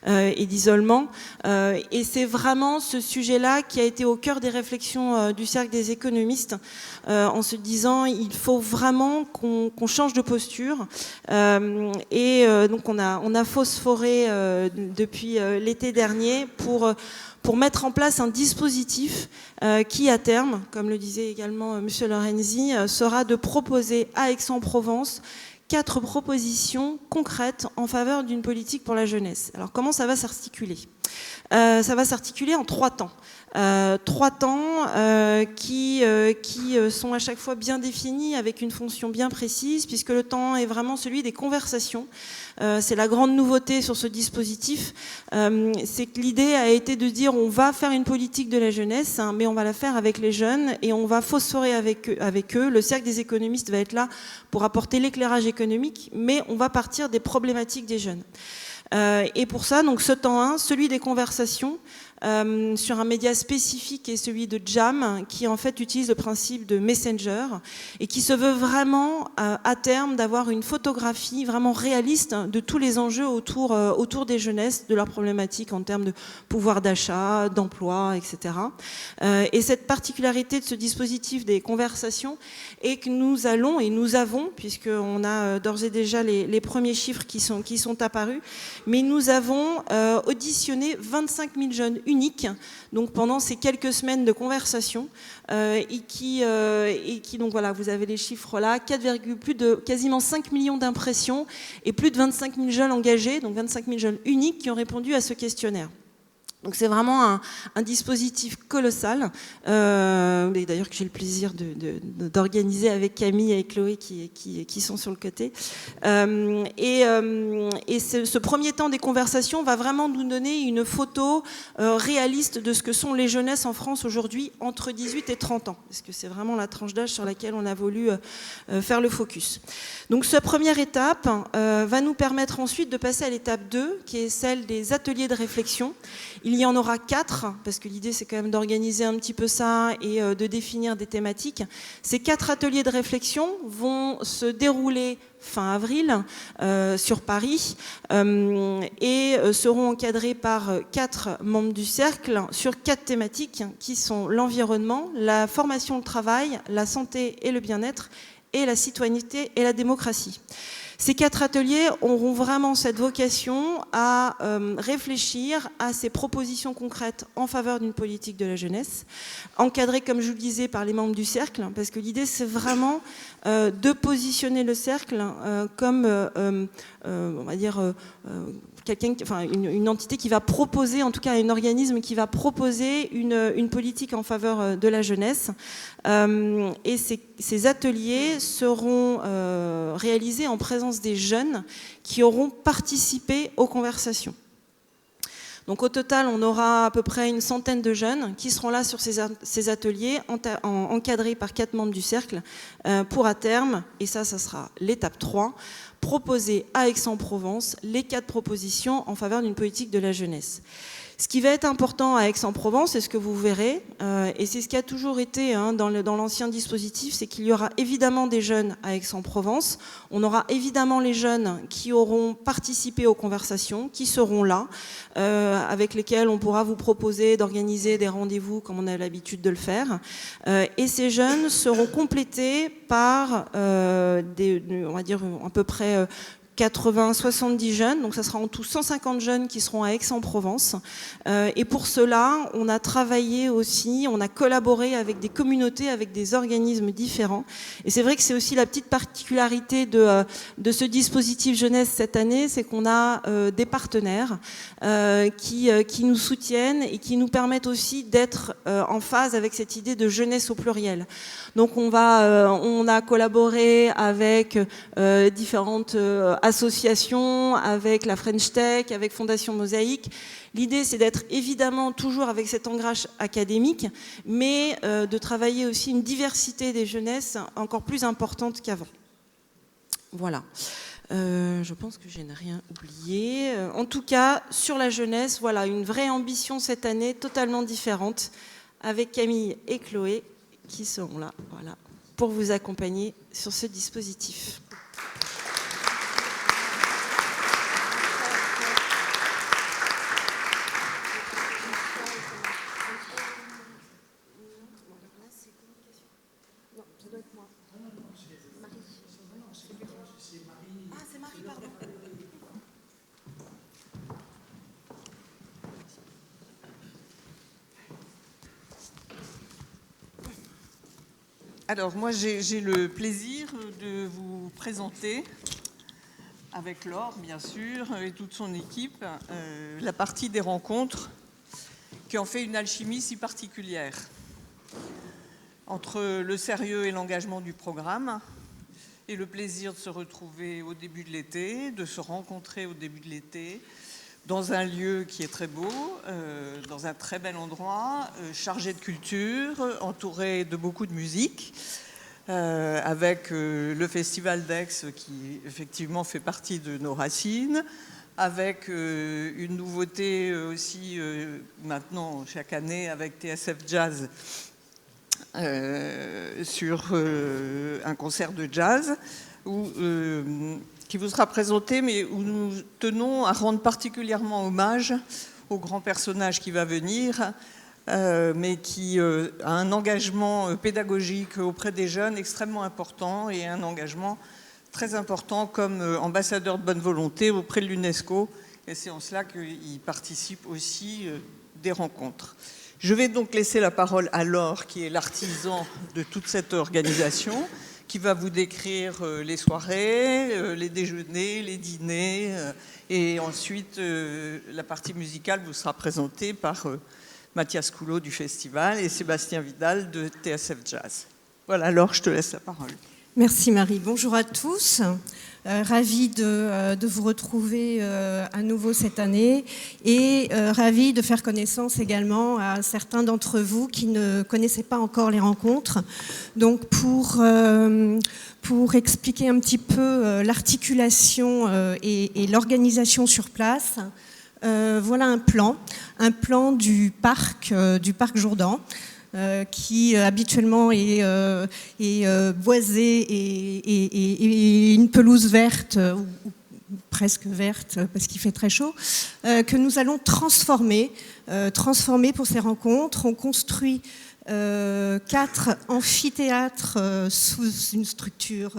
et d'isolement. Et c'est vraiment ce sujet-là qui a été au cœur des réflexions du Cercle des économistes, en se disant il faut vraiment qu'on change de posture. Donc on a phosphoré depuis l'été dernier pour mettre en place un dispositif qui, à terme, comme le disait également M. Lorenzi, sera de proposer à Aix-en-Provence 4 propositions concrètes en faveur d'une politique pour la jeunesse. Alors comment ça va s'articuler ? Ça va s'articuler en 3 temps. 3 temps qui sont à chaque fois bien définis avec une fonction bien précise, puisque le temps 1 est vraiment celui des conversations. C'est la grande nouveauté sur ce dispositif, c'est que l'idée a été de dire on va faire une politique de la jeunesse, hein, mais on va la faire avec les jeunes et on va phosphorer avec eux. Le cercle des économistes va être là pour apporter l'éclairage économique, mais on va partir des problématiques des jeunes. Et pour ça, donc ce temps 1, celui des conversations, sur un média spécifique et celui de Jam, qui en fait utilise le principe de Messenger et qui se veut vraiment à terme d'avoir une photographie vraiment réaliste de tous les enjeux autour des jeunesses, de leurs problématiques en termes de pouvoir d'achat, d'emploi, etc. Et cette particularité de ce dispositif des conversations est que nous allons et nous avons, puisqu'on a d'ores et déjà les premiers chiffres qui sont apparus, mais nous avons auditionné 25 000 jeunes unique, donc pendant ces quelques semaines de conversation, et qui donc voilà, vous avez les chiffres là, plus de quasiment 5 millions d'impressions et plus de 25 000 jeunes engagés, donc 25 000 jeunes uniques qui ont répondu à ce questionnaire. Donc c'est vraiment un dispositif colossal, et d'ailleurs que j'ai le plaisir d'organiser avec Camille et Chloé qui sont sur le côté. Et ce premier temps des conversations va vraiment nous donner une photo réaliste de ce que sont les jeunesses en France aujourd'hui entre 18 et 30 ans, parce que c'est vraiment la tranche d'âge sur laquelle on a voulu faire le focus. Donc cette première étape va nous permettre ensuite de passer à l'étape 2, qui est celle des ateliers de réflexion. Il y en aura 4, parce que l'idée c'est quand même d'organiser un petit peu ça et de définir des thématiques. Ces 4 ateliers de réflexion vont se dérouler fin avril sur Paris et seront encadrés par 4 membres du cercle sur 4 thématiques qui sont l'environnement, la formation au travail, la santé et le bien-être et la citoyenneté et la démocratie. Ces 4 ateliers auront vraiment cette vocation à réfléchir à ces propositions concrètes en faveur d'une politique de la jeunesse, encadrées, comme je vous le disais, par les membres du cercle, parce que l'idée, c'est vraiment de positionner le cercle comme, on va dire, une entité qui va proposer, en tout cas un organisme qui va proposer une politique en faveur de la jeunesse. Et ces ateliers seront réalisés en présence des jeunes qui auront participé aux conversations. Donc au total, on aura à peu près une centaine de jeunes qui seront là sur ces ateliers, encadrés par 4 membres du cercle, pour à terme, et ça sera l'étape 3, proposer à Aix-en-Provence les 4 propositions en faveur d'une politique de la jeunesse. Ce qui va être important à Aix-en-Provence, c'est ce que vous verrez, et c'est ce qui a toujours été dans l'ancien dispositif, c'est qu'il y aura évidemment des jeunes à Aix-en-Provence, on aura évidemment les jeunes qui auront participé aux conversations, qui seront là, avec lesquels on pourra vous proposer d'organiser des rendez-vous comme on a l'habitude de le faire, et ces jeunes seront complétés par on va dire à peu près 80-70 jeunes, donc ça sera en tout 150 jeunes qui seront à Aix-en-Provence. Et pour cela, on a travaillé aussi, on a collaboré avec des communautés, avec des organismes différents. Et c'est vrai que c'est aussi la petite particularité de ce dispositif jeunesse cette année, c'est qu'on a des partenaires qui nous soutiennent et qui nous permettent aussi d'être en phase avec cette idée de jeunesse au pluriel. Donc on a collaboré avec différentes associations, avec la French Tech, avec Fondation Mosaïque. L'idée, c'est d'être évidemment toujours avec cet ancrage académique, mais de travailler aussi une diversité des jeunesses encore plus importante qu'avant. Voilà. Je pense que je n'ai rien oublié. En tout cas, sur la jeunesse, voilà, une vraie ambition cette année, totalement différente, avec Camille et Chloé, qui seront là, voilà, pour vous accompagner sur ce dispositif. Alors moi j'ai le plaisir de vous présenter avec Laure, bien sûr, et toute son équipe, la partie des rencontres qui en fait une alchimie si particulière. Entre le sérieux et l'engagement du programme et le plaisir de se retrouver au début de l'été, de se rencontrer au début de l'été, dans un lieu qui est très beau, dans un très bel endroit, chargé de culture, entouré de beaucoup de musique, avec le Festival d'Aix qui effectivement fait partie de nos racines, avec une nouveauté aussi maintenant chaque année avec TSF Jazz sur un concert de jazz qui vous sera présenté, mais où nous tenons à rendre particulièrement hommage au grand personnage qui va venir, mais qui a un engagement pédagogique auprès des jeunes extrêmement important et un engagement très important comme ambassadeur de bonne volonté auprès de l'UNESCO. Et c'est en cela qu'il participe aussi des rencontres. Je vais donc laisser la parole à Laure, qui est l'artisan de toute cette organisation, qui va vous décrire les soirées, les déjeuners, les dîners, et ensuite la partie musicale vous sera présentée par Mathias Coulot du festival et Sébastien Vidal de TSF Jazz. Voilà, Laure, je te laisse la parole. Merci Marie. Bonjour à tous. Ravie de vous retrouver à nouveau cette année et ravie de faire connaissance également à certains d'entre vous qui ne connaissaient pas encore les rencontres. Donc pour expliquer un petit peu l'articulation et l'organisation sur place, voilà un plan du parc Jourdan. Qui habituellement est boisé et une pelouse verte ou presque verte parce qu'il fait très chaud, que nous allons transformer pour ces rencontres. On construit 4 amphithéâtres sous une structure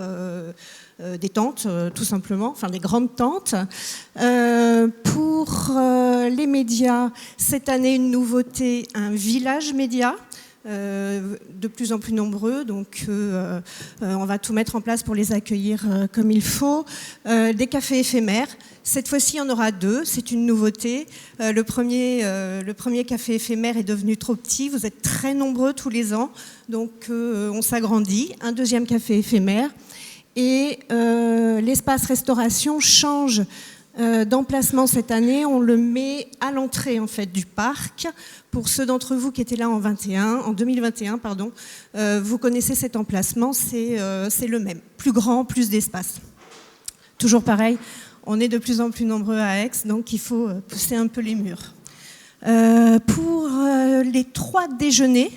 des tentes, tout simplement, enfin des grandes tentes. Pour les médias, cette année, une nouveauté, un village média. De plus en plus nombreux, donc on va tout mettre en place pour les accueillir comme il faut. Des cafés éphémères, cette fois-ci il y en aura 2, c'est une nouveauté. Le premier café éphémère est devenu trop petit, vous êtes très nombreux tous les ans, donc on s'agrandit. Un deuxième café éphémère et l'espace restauration change d'emplacement cette année, on le met à l'entrée en fait du parc. Pour ceux d'entre vous qui étaient là en 2021, vous connaissez cet emplacement, c'est le même, plus grand, plus d'espace. Toujours pareil, on est de plus en plus nombreux à Aix, donc il faut pousser un peu les murs. Pour les 3 déjeuners,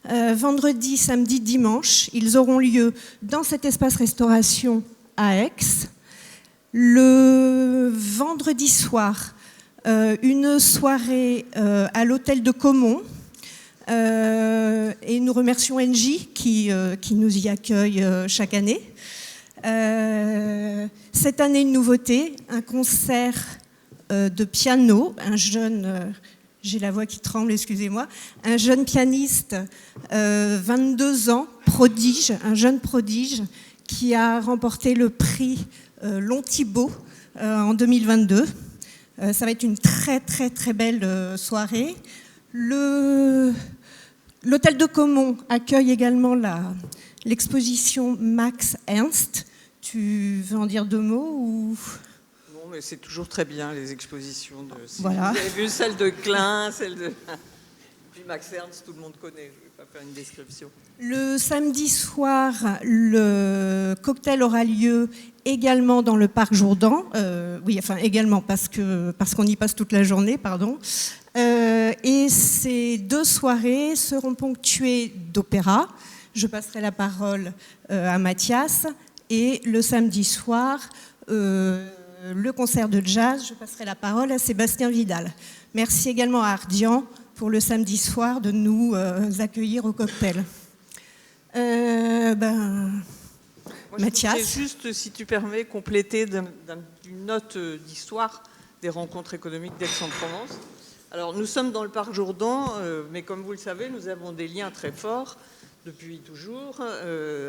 vendredi, samedi, dimanche, ils auront lieu dans cet espace restauration à Aix. Le vendredi soir, une soirée à l'hôtel de Caumont et nous remercions Engie qui nous y accueille chaque année. Cette année, une nouveauté, un concert de piano, un jeune... j'ai la voix qui tremble, excusez-moi. Un jeune pianiste, 22 ans, prodige, un jeune prodige, qui a remporté le prix Long Thibault en 2022. Ça va être une très très très belle soirée. L'hôtel de Caumont accueille également l'exposition Max Ernst. Tu veux en dire 2 mots ou... Non, mais c'est toujours très bien les expositions. Voilà. Vous avez vu celle de Klein, celle de... Puis Max Ernst, tout le monde connaît, je ne vais pas faire une description. Le samedi soir, le cocktail aura lieu également dans le parc Jourdan. Oui, enfin également parce qu'on y passe toute la journée, pardon. Et ces 2 soirées seront ponctuées d'opéra. Je passerai la parole à Mathias. Et le samedi soir, le concert de jazz, je passerai la parole à Sébastien Vidal. Merci également à Ardian pour le samedi soir de nous accueillir au cocktail. Moi, Mathias. Je voudrais juste, si tu permets, compléter d'une note d'histoire des rencontres économiques d'Aix-en-Provence. Alors, nous sommes dans le parc Jourdan, mais comme vous le savez, nous avons des liens très forts depuis toujours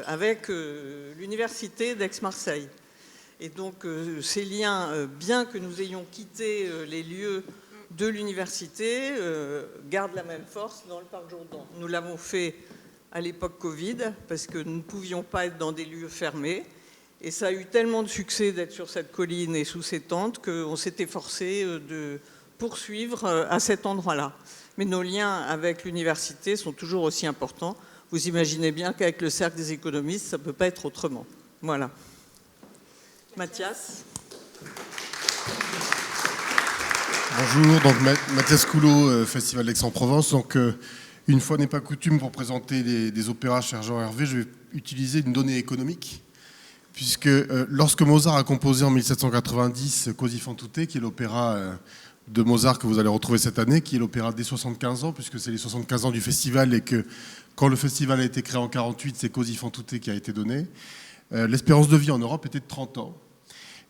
avec l'université d'Aix-Marseille. Et donc ces liens, bien que nous ayons quitté les lieux de l'université, gardent la même force dans le Parc Jourdan. Nous l'avons fait à l'époque Covid, parce que nous ne pouvions pas être dans des lieux fermés. Et ça a eu tellement de succès d'être sur cette colline et sous ces tentes qu'on s'est efforcé de poursuivre à cet endroit-là. Mais nos liens avec l'université sont toujours aussi importants. Vous imaginez bien qu'avec le Cercle des économistes, ça ne peut pas être autrement. Voilà. Mathias. Bonjour, donc Mathias Coulot, Festival d'Aix-en-Provence. Donc, une fois n'est pas coutume, pour présenter des opéras, cher Jean Hervé, je vais utiliser une donnée économique. Puisque lorsque Mozart a composé en 1790 Così fan tutte, qui est l'opéra de Mozart que vous allez retrouver cette année, qui est l'opéra des 75 ans, puisque c'est les 75 ans du festival, et que quand le festival a été créé en 48, c'est Così fan tutte qui a été donné. L'espérance de vie en Europe était de 30 ans.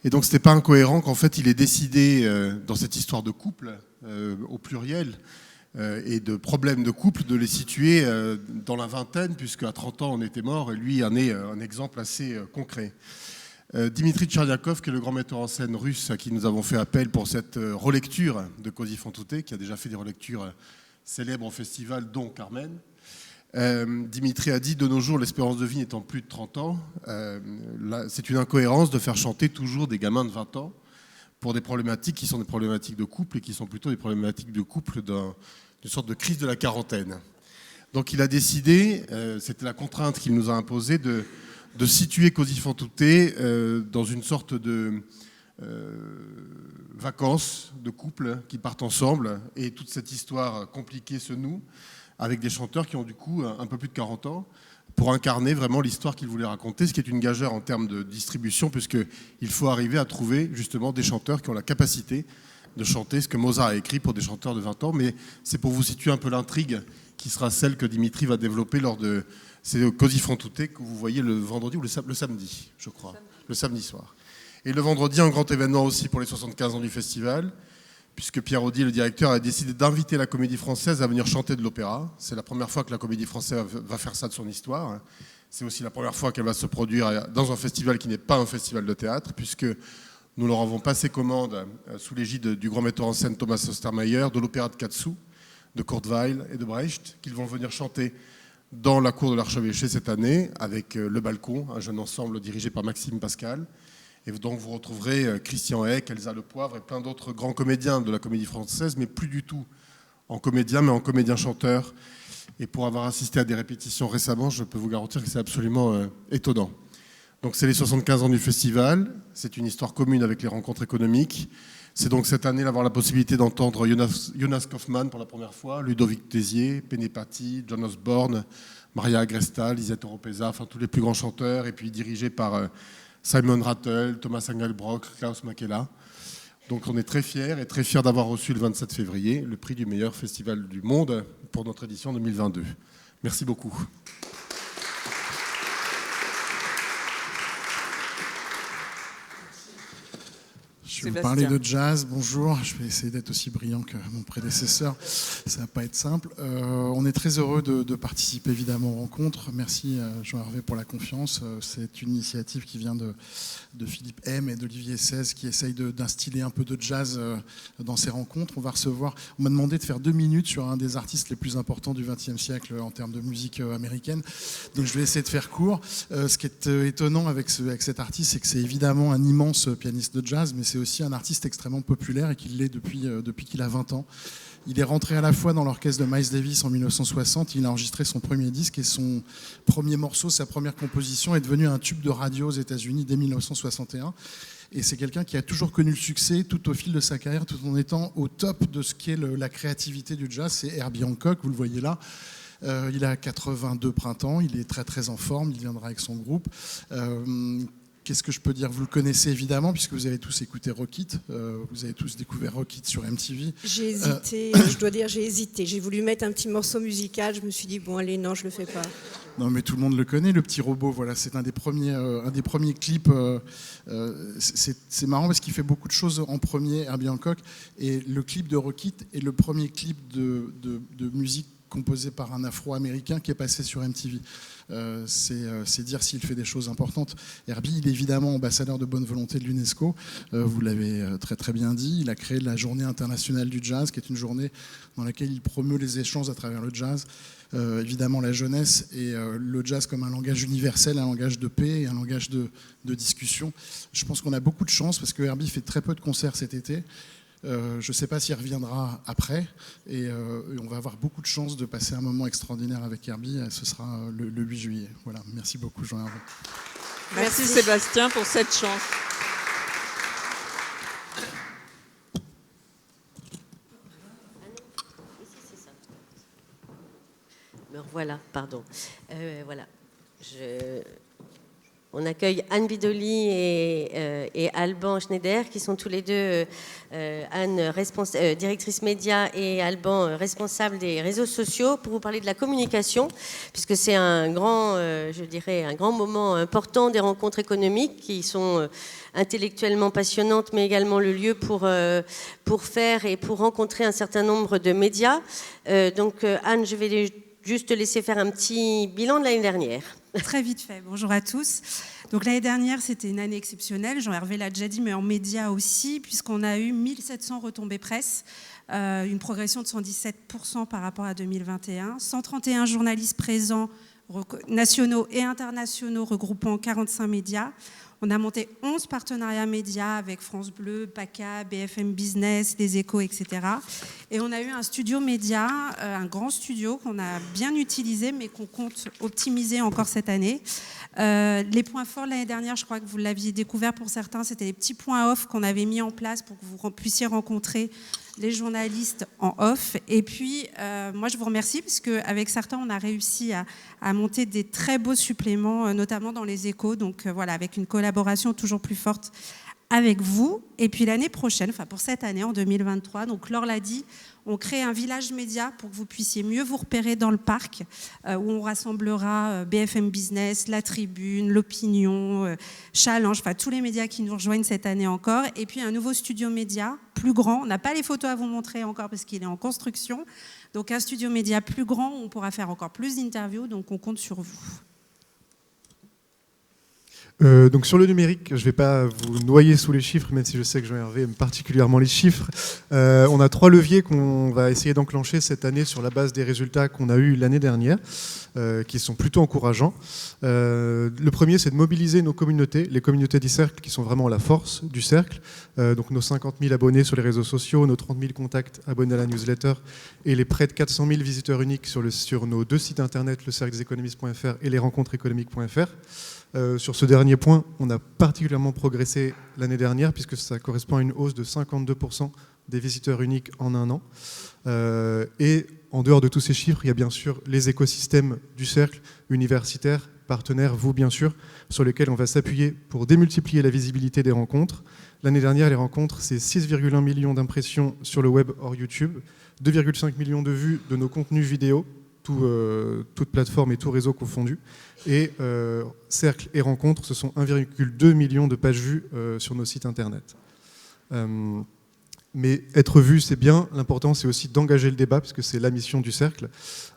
Et donc, ce n'était pas incohérent qu'en fait, il ait décidé, dans cette histoire de couple, au pluriel, et de problèmes de couple, de les situer dans la vingtaine, puisque à 30 ans, on était mort, et lui en est un exemple assez concret. Dimitri Tcherniakov, qui est le grand metteur en scène russe à qui nous avons fait appel pour cette relecture de Così fan tutte, qui a déjà fait des relectures célèbres en festival, dont Carmen. Dimitri a dit, de nos jours, l'espérance de vie étant plus de 30 ans, c'est une incohérence de faire chanter toujours des gamins de 20 ans pour des problématiques qui sont des problématiques de couple et qui sont plutôt des problématiques de couple d'une sorte de crise de la quarantaine. Donc il a décidé, c'était la contrainte qu'il nous a imposée, de situer Così fan tutte dans une sorte de vacances de couple qui partent ensemble, et toute cette histoire compliquée se noue avec des chanteurs qui ont du coup un peu plus de 40 ans pour incarner vraiment l'histoire qu'ils voulaient raconter, ce qui est une gageure en termes de distribution, puisqu'il faut arriver à trouver justement des chanteurs qui ont la capacité de chanter ce que Mozart a écrit pour des chanteurs de 20 ans. Mais c'est pour vous situer un peu l'intrigue qui sera celle que Dimitri va développer lors de ces Così fan tutte que vous voyez le vendredi ou le samedi, je crois, le samedi soir. Et le vendredi, un grand événement aussi pour les 75 ans du festival, puisque Pierre Audy, le directeur, a décidé d'inviter la Comédie Française à venir chanter de l'opéra. C'est la première fois que la Comédie Française va faire ça de son histoire. C'est aussi la première fois qu'elle va se produire dans un festival qui n'est pas un festival de théâtre, puisque nous leur avons passé commande, sous l'égide du grand metteur en scène Thomas Ostermayer, de l'opéra de Katsu, de Kurt Weill et de Brecht, qu'ils vont venir chanter dans la cour de l'archevêché cette année, avec Le Balcon, un jeune ensemble dirigé par Maxime Pascal. Et donc vous retrouverez Christian Eck, Elsa Le Poivre et plein d'autres grands comédiens de la Comédie Française, mais plus du tout en comédien, mais en comédien-chanteur. Et pour avoir assisté à des répétitions récemment, je peux vous garantir que c'est absolument étonnant. Donc c'est les 75 ans du festival, c'est une histoire commune avec les rencontres économiques. C'est donc cette année d'avoir la possibilité d'entendre Jonas Kaufmann pour la première fois, Ludovic Tézier, Penepati, John Osborne, Maria Agresta, Lisette Oropesa, enfin tous les plus grands chanteurs, et puis dirigé par Simon Rattle, Thomas Engelbrock, Klaus Makela. Donc on est très fiers d'avoir reçu le 27 février le prix du meilleur festival du monde pour notre édition 2022. Merci beaucoup. Je vais vous parler de jazz. Bonjour, je vais essayer d'être aussi brillant que mon prédécesseur. Ça va pas être simple. On est très heureux de participer évidemment aux rencontres. Merci Jean Hervé pour la confiance. C'est une initiative qui vient de Philippe M et d'Olivier XVI qui essaye d'instiller un peu de jazz dans ces rencontres. On m'a demandé de faire 2 minutes sur un des artistes les plus importants du XXe siècle en termes de musique américaine. Donc je vais essayer de faire court. Ce qui est étonnant avec cet artiste, c'est que c'est évidemment un immense pianiste de jazz, mais c'est aussi un artiste extrêmement populaire et qu'il l'est depuis qu'il a 20 ans. Il est rentré à la fois dans l'orchestre de Miles Davis en 1960, il a enregistré son premier disque et son premier morceau, sa première composition est devenu un tube de radio aux États-Unis dès 1961. Et c'est quelqu'un qui a toujours connu le succès tout au fil de sa carrière, tout en étant au top de ce qu'est la créativité du jazz. C'est Herbie Hancock, vous le voyez là. Il a 82 printemps, il est très très en forme, il viendra avec son groupe. Qu'est-ce que je peux dire? Vous le connaissez évidemment puisque vous avez tous écouté Rock It, vous avez tous découvert Rock It sur MTV. J'ai hésité, je dois dire j'ai hésité. J'ai voulu mettre un petit morceau musical, je me suis dit bon allez non je le fais pas. Non mais tout le monde le connaît, le petit robot, voilà, c'est un des premiers clips. C'est marrant parce qu'il fait beaucoup de choses en premier, Herbie Hancock, et le clip de Rock It est le premier clip de musique composé par un Afro-Américain qui est passé sur MTV. C'est dire s'il fait des choses importantes. Herbie, il est évidemment ambassadeur de bonne volonté de l'UNESCO, vous l'avez très très bien dit. Il a créé la Journée internationale du jazz, qui est une journée dans laquelle il promeut les échanges à travers le jazz, évidemment la jeunesse, et le jazz comme un langage universel, un langage de paix et un langage de discussion. Je pense qu'on a beaucoup de chance parce que Herbie fait très peu de concerts cet été. Je ne sais pas s'il reviendra après, et on va avoir beaucoup de chance de passer un moment extraordinaire avec Herbie. Ce sera le 8 juillet. Voilà. Merci beaucoup, Jean-Hervé. Merci Sébastien pour cette chance. Me revoilà, pardon. Voilà. On accueille Anne Bidoli et Alban Schneider, qui sont tous les deux, Anne directrice média et Alban responsable des réseaux sociaux, pour vous parler de la communication, puisque c'est un grand, je dirais, un grand moment important des rencontres économiques qui sont intellectuellement passionnantes, mais également le lieu pour faire et pour rencontrer un certain nombre de médias. Donc Anne, je vais juste te laisser faire un petit bilan de l'année dernière. Très vite fait. Bonjour à tous. Donc l'année dernière, c'était une année exceptionnelle. Jean-Hervé l'a déjà dit, mais en médias aussi, puisqu'on a eu 1700 retombées presse, une progression de 117% par rapport à 2021, 131 journalistes présents, nationaux et internationaux, regroupant 45 médias. On a monté 11 partenariats médias avec France Bleu, PACA, BFM Business, Les Échos, etc. Et on a eu un studio média, un grand studio qu'on a bien utilisé, mais qu'on compte optimiser encore cette année. Les points forts de l'année dernière, je crois que vous l'aviez découvert pour certains, c'était les petits points off qu'on avait mis en place pour que vous puissiez rencontrer les journalistes en off. Et puis, moi, je vous remercie parce qu'avec certains, on a réussi à monter des très beaux suppléments, notamment dans les Échos. Donc, voilà, avec une collaboration toujours plus forte avec vous. Et puis, l'année prochaine, enfin, pour cette année, en 2023, donc Laure l'a dit, on crée un village média pour que vous puissiez mieux vous repérer dans le parc, où on rassemblera BFM Business, La Tribune, L'Opinion, Challenge, enfin tous les médias qui nous rejoignent cette année encore. Et puis un nouveau studio média, plus grand. On n'a pas les photos à vous montrer encore parce qu'il est en construction. Donc un studio média plus grand où on pourra faire encore plus d'interviews. Donc on compte sur vous. Donc sur le numérique, je ne vais pas vous noyer sous les chiffres, même si je sais que Jean-Hervé aime particulièrement les chiffres. On a 3 leviers qu'on va essayer d'enclencher cette année sur la base des résultats qu'on a eus l'année dernière, qui sont plutôt encourageants. Le premier, c'est de mobiliser nos communautés, les communautés du Cercle, qui sont vraiment la force du Cercle. Donc nos 50 000 abonnés sur les réseaux sociaux, nos 30 000 contacts abonnés à la newsletter et les près de 400 000 visiteurs uniques sur nos 2 sites internet, lecercleséconomistes.fr et lesrencontreséconomiques.fr. Sur ce dernier point, on a particulièrement progressé l'année dernière puisque ça correspond à une hausse de 52% des visiteurs uniques en un an. Et en dehors de tous ces chiffres, il y a bien sûr les écosystèmes du cercle, universitaires, partenaires, vous bien sûr, sur lesquels on va s'appuyer pour démultiplier la visibilité des rencontres. L'année dernière, les rencontres, c'est 6,1 millions d'impressions sur le web hors YouTube, 2,5 millions de vues de nos contenus vidéo, toutes plateformes et tout réseau confondus. Et Cercle et Rencontres, ce sont 1,2 million de pages vues sur nos sites internet. Mais être vu, c'est bien. L'important, c'est aussi d'engager le débat, parce que c'est la mission du Cercle.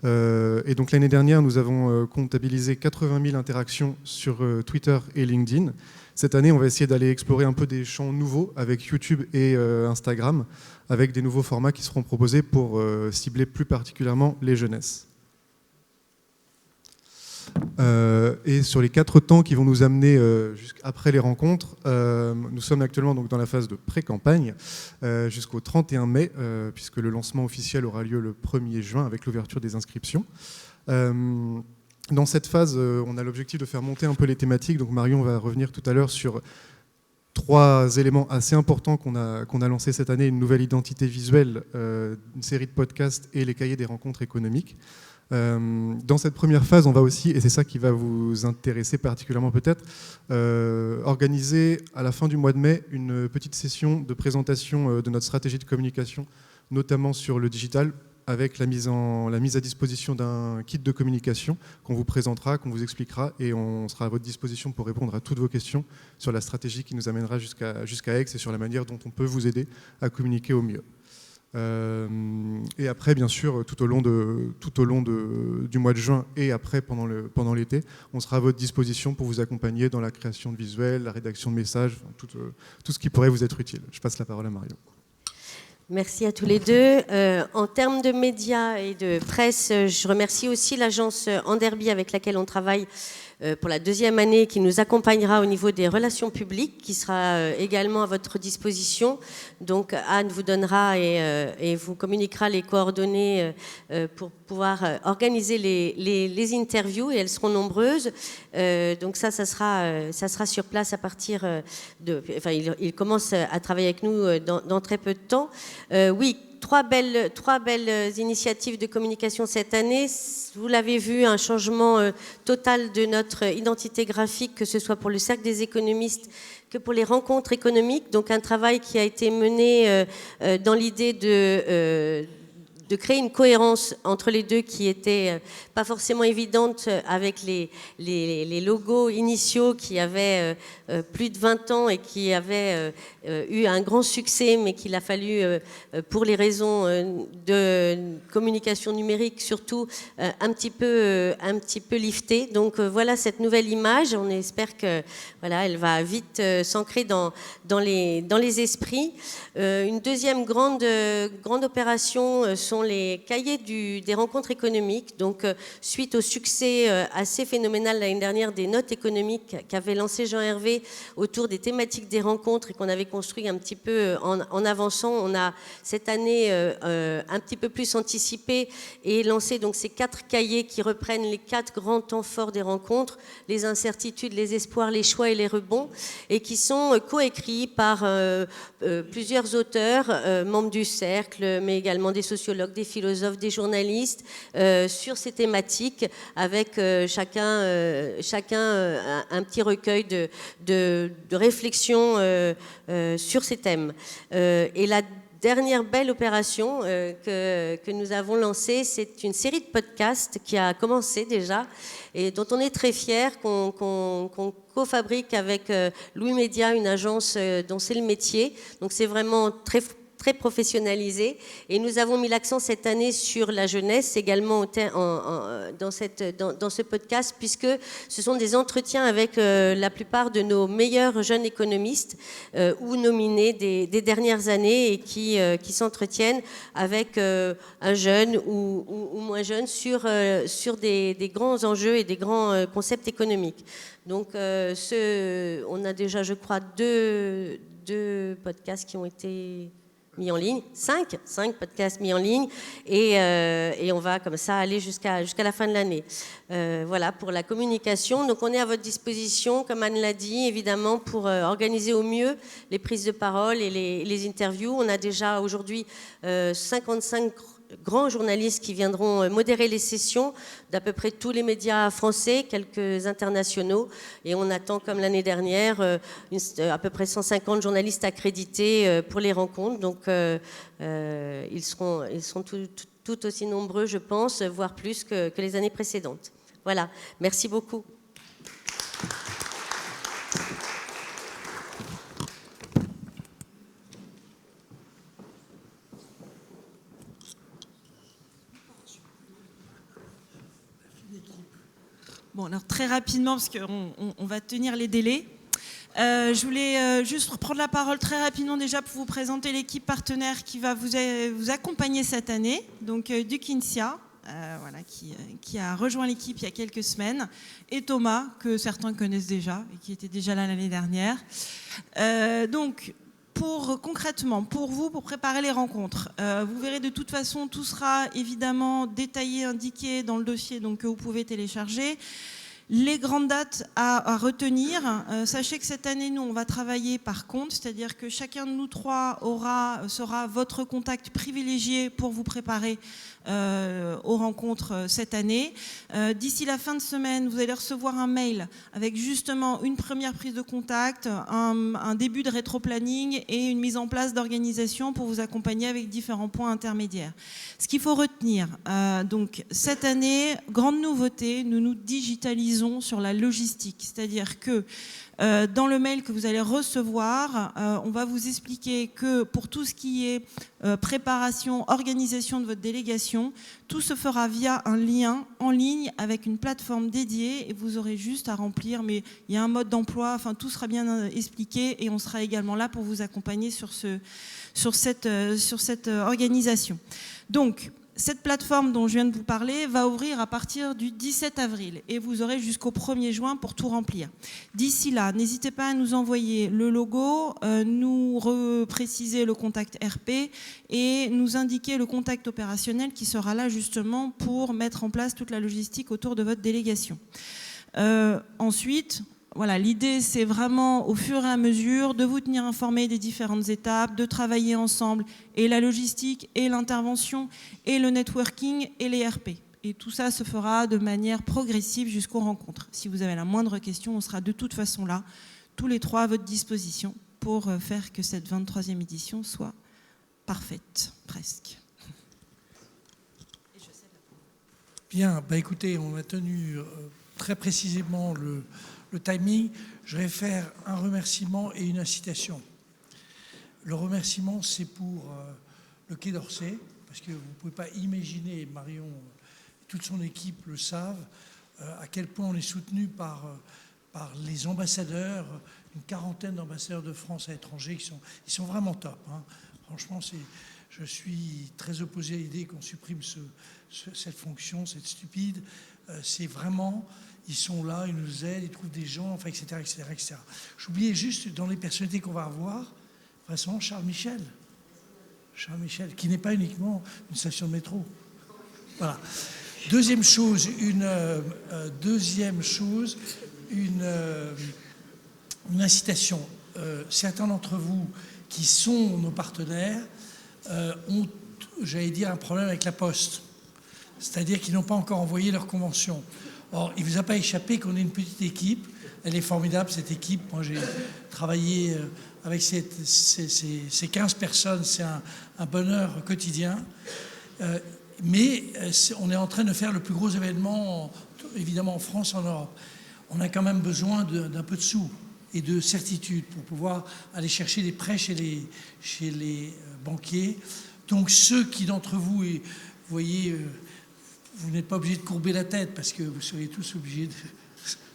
Et donc l'année dernière, nous avons comptabilisé 80 000 interactions sur Twitter et LinkedIn. Cette année, on va essayer d'aller explorer un peu des champs nouveaux avec YouTube et Instagram, avec des nouveaux formats qui seront proposés pour cibler plus particulièrement les jeunesses. Et sur les 4 temps qui vont nous amener jusqu'après les rencontres, nous sommes actuellement donc dans la phase de pré-campagne jusqu'au 31 mai, puisque le lancement officiel aura lieu le 1er juin avec l'ouverture des inscriptions. Dans cette phase, on a l'objectif de faire monter un peu les thématiques. Donc Marion va revenir tout à l'heure sur 3 éléments assez importants qu'on a lancés cette année, une nouvelle identité visuelle, une série de podcasts et les cahiers des rencontres économiques. Dans cette première phase, on va aussi, et c'est ça qui va vous intéresser particulièrement peut-être, organiser à la fin du mois de mai une petite session de présentation de notre stratégie de communication, notamment sur le digital, avec la mise à disposition d'un kit de communication qu'on vous présentera, qu'on vous expliquera, et on sera à votre disposition pour répondre à toutes vos questions sur la stratégie qui nous amènera jusqu'à Aix et sur la manière dont on peut vous aider à communiquer au mieux. Et après, bien sûr, tout au long du mois de juin et après, pendant l'été, on sera à votre disposition pour vous accompagner dans la création de visuels, la rédaction de messages, tout ce qui pourrait vous être utile. Je passe la parole à Marion. Merci à tous les deux. En termes de médias et de presse, je remercie aussi l'agence Anderby avec laquelle on travaille pour la deuxième année, qui nous accompagnera au niveau des relations publiques, qui sera également à votre disposition. Donc Anne vous donnera et vous communiquera les coordonnées pour pouvoir organiser les interviews, et elles seront nombreuses. Donc ça sera sur place à partir de... Enfin, il commence à travailler avec nous dans très peu de temps. Oui, trois belles initiatives de communication cette année. Vous l'avez vu, un changement total de notre identité graphique, que ce soit pour le Cercle des économistes que pour les rencontres économiques. Donc un travail qui a été mené dans l'idée de créer une cohérence entre les deux qui était pas forcément évidente avec les logos initiaux qui avaient plus de 20 ans et qui avaient eu un grand succès, mais qu'il a fallu, pour les raisons de communication numérique surtout, un petit peu lifter. Donc voilà cette nouvelle image. On espère que voilà, elle va vite s'ancrer dans les esprits. Une deuxième grande opération sont les cahiers des rencontres économiques. Donc suite au succès assez phénoménal l'année dernière des notes économiques qu'avait lancé Jean Hervé autour des thématiques des rencontres et qu'on avait construit un petit peu en avançant, on a cette année un petit peu plus anticipé et lancé donc ces 4 cahiers qui reprennent les 4 grands temps forts des rencontres, les incertitudes, les espoirs, les choix et les rebonds, et qui sont coécrits par plusieurs auteurs, membres du cercle, mais également des sociologues, des philosophes, des journalistes, sur ces thématiques, avec chacun un petit recueil de réflexions sur ces thèmes. Et la dernière belle opération que nous avons lancée, c'est une série de podcasts qui a commencé déjà et dont on est très fiers, qu'on co-fabrique avec Louis Média, une agence dont c'est le métier. Donc c'est vraiment très professionnalisé, et nous avons mis l'accent cette année sur la jeunesse également dans ce podcast, puisque ce sont des entretiens avec la plupart de nos meilleurs jeunes économistes ou nominés des dernières années, et qui s'entretiennent avec un jeune ou moins jeune sur des grands enjeux et des grands concepts économiques. Donc on a déjà, je crois, deux podcasts qui ont été mis en ligne, 5 podcasts mis en ligne, et on va comme ça aller jusqu'à la fin de l'année. Voilà pour la communication. Donc on est à votre disposition, comme Anne l'a dit, évidemment, pour organiser au mieux les prises de parole et les interviews. On a déjà aujourd'hui 55 grands journalistes qui viendront modérer les sessions d'à peu près tous les médias français, quelques internationaux, et on attend, comme l'année dernière, à peu près 150 journalistes accrédités pour les rencontres. Donc ils seront tout aussi nombreux, je pense, voire plus que les années précédentes. Voilà, merci beaucoup. Bon, alors très rapidement, parce qu'on va tenir les délais. Je voulais juste reprendre la parole très rapidement déjà pour vous présenter l'équipe partenaire qui va vous accompagner cette année. Donc Dukinsia, voilà, qui a rejoint l'équipe il y a quelques semaines, et Thomas, que certains connaissent déjà et qui était déjà là l'année dernière. Donc, concrètement, pour vous, pour préparer les rencontres, vous verrez de toute façon, tout sera évidemment détaillé, indiqué dans le dossier, donc que vous pouvez télécharger. Les grandes dates à retenir, sachez que cette année, nous, on va travailler par compte, c'est-à-dire que chacun de nous trois sera votre contact privilégié pour vous préparer aux rencontres cette année. D'ici la fin de semaine, vous allez recevoir un mail avec justement une première prise de contact, un début de rétro-planning et une mise en place d'organisation pour vous accompagner avec différents points intermédiaires. Ce qu'il faut retenir, donc cette année, grande nouveauté, nous nous digitalisons liaison, sur la logistique. C'est-à-dire que dans le mail que vous allez recevoir, on va vous expliquer que pour tout ce qui est préparation, organisation de votre délégation, tout se fera via un lien en ligne avec une plateforme dédiée et vous aurez juste à remplir, mais il y a un mode d'emploi, enfin tout sera bien expliqué et on sera également là pour vous accompagner sur cette organisation. Donc, cette plateforme dont je viens de vous parler va ouvrir à partir du 17 avril et vous aurez jusqu'au 1er juin pour tout remplir. D'ici là, n'hésitez pas à nous envoyer le logo, nous repréciser le contact RP et nous indiquer le contact opérationnel qui sera là justement pour mettre en place toute la logistique autour de votre délégation. Ensuite, voilà, l'idée, c'est vraiment, au fur et à mesure, de vous tenir informé des différentes étapes, de travailler ensemble, et la logistique, et l'intervention, et le networking, et les RP. Et tout ça se fera de manière progressive jusqu'aux rencontres. Si vous avez la moindre question, on sera de toute façon là, tous les trois à votre disposition, pour faire que cette 23e édition soit parfaite, presque. Bien, bah écoutez, on a tenu très précisément le timing. Je vais faire un remerciement et une incitation. Le remerciement, c'est pour le Quai d'Orsay, parce que vous ne pouvez pas imaginer, Marion et toute son équipe le savent, à quel point on est soutenu par les ambassadeurs, une quarantaine d'ambassadeurs de France à l'étranger, ils sont vraiment top. Hein. Franchement, je suis très opposé à l'idée qu'on supprime cette fonction, c'est stupide. C'est vraiment... Ils sont là, ils nous aident, ils trouvent des gens, enfin, etc., etc., etc. J'oubliais juste, dans les personnalités qu'on va avoir, vraiment Charles Michel. Charles Michel, qui n'est pas uniquement une station de métro. Voilà. Deuxième chose, une incitation. Certains d'entre vous qui sont nos partenaires ont, j'allais dire, un problème avec la Poste. C'est-à-dire qu'ils n'ont pas encore envoyé leur convention. Or, il ne vous a pas échappé qu'on est une petite équipe. Elle est formidable, cette équipe. Moi, j'ai travaillé avec ces 15 personnes. C'est un bonheur quotidien. Mais on est en train de faire le plus gros événement, évidemment, en France, en Europe. On a quand même besoin d'un peu de sous et de certitude pour pouvoir aller chercher des prêts chez les banquiers. Donc, ceux qui d'entre vous, vous voyez... Vous n'êtes pas obligé de courber la tête parce que vous seriez tous obligés de...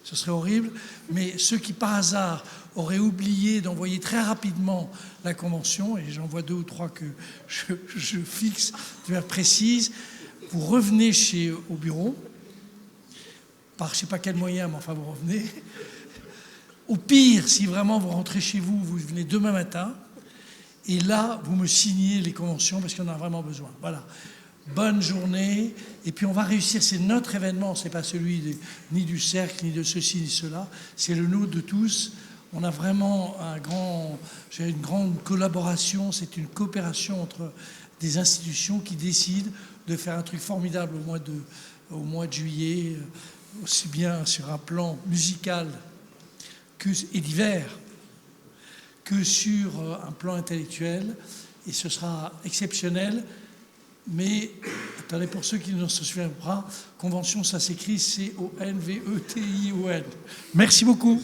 Ce serait horrible. Mais ceux qui, par hasard, auraient oublié d'envoyer très rapidement la convention, et j'en vois 2 ou 3 que je fixe de manière précise, vous revenez au bureau, par je ne sais pas quel moyen, mais enfin vous revenez. Au pire, si vraiment vous rentrez chez vous, vous venez demain matin, et là, vous me signez les conventions parce qu'on en a vraiment besoin. Voilà. Bonne journée, et puis on va réussir, c'est notre événement, c'est pas celui ni du cercle, ni de ceci, ni cela, c'est le nôtre de tous. On a vraiment une grande collaboration, c'est une coopération entre des institutions qui décident de faire un truc formidable au mois de juillet, aussi bien sur un plan musical et divers que sur un plan intellectuel, et ce sera exceptionnel. Mais, attendez, pour ceux qui ne se souviennent pas, convention, ça s'écrit C-O-N-V-E-T-I-O-N. Merci beaucoup.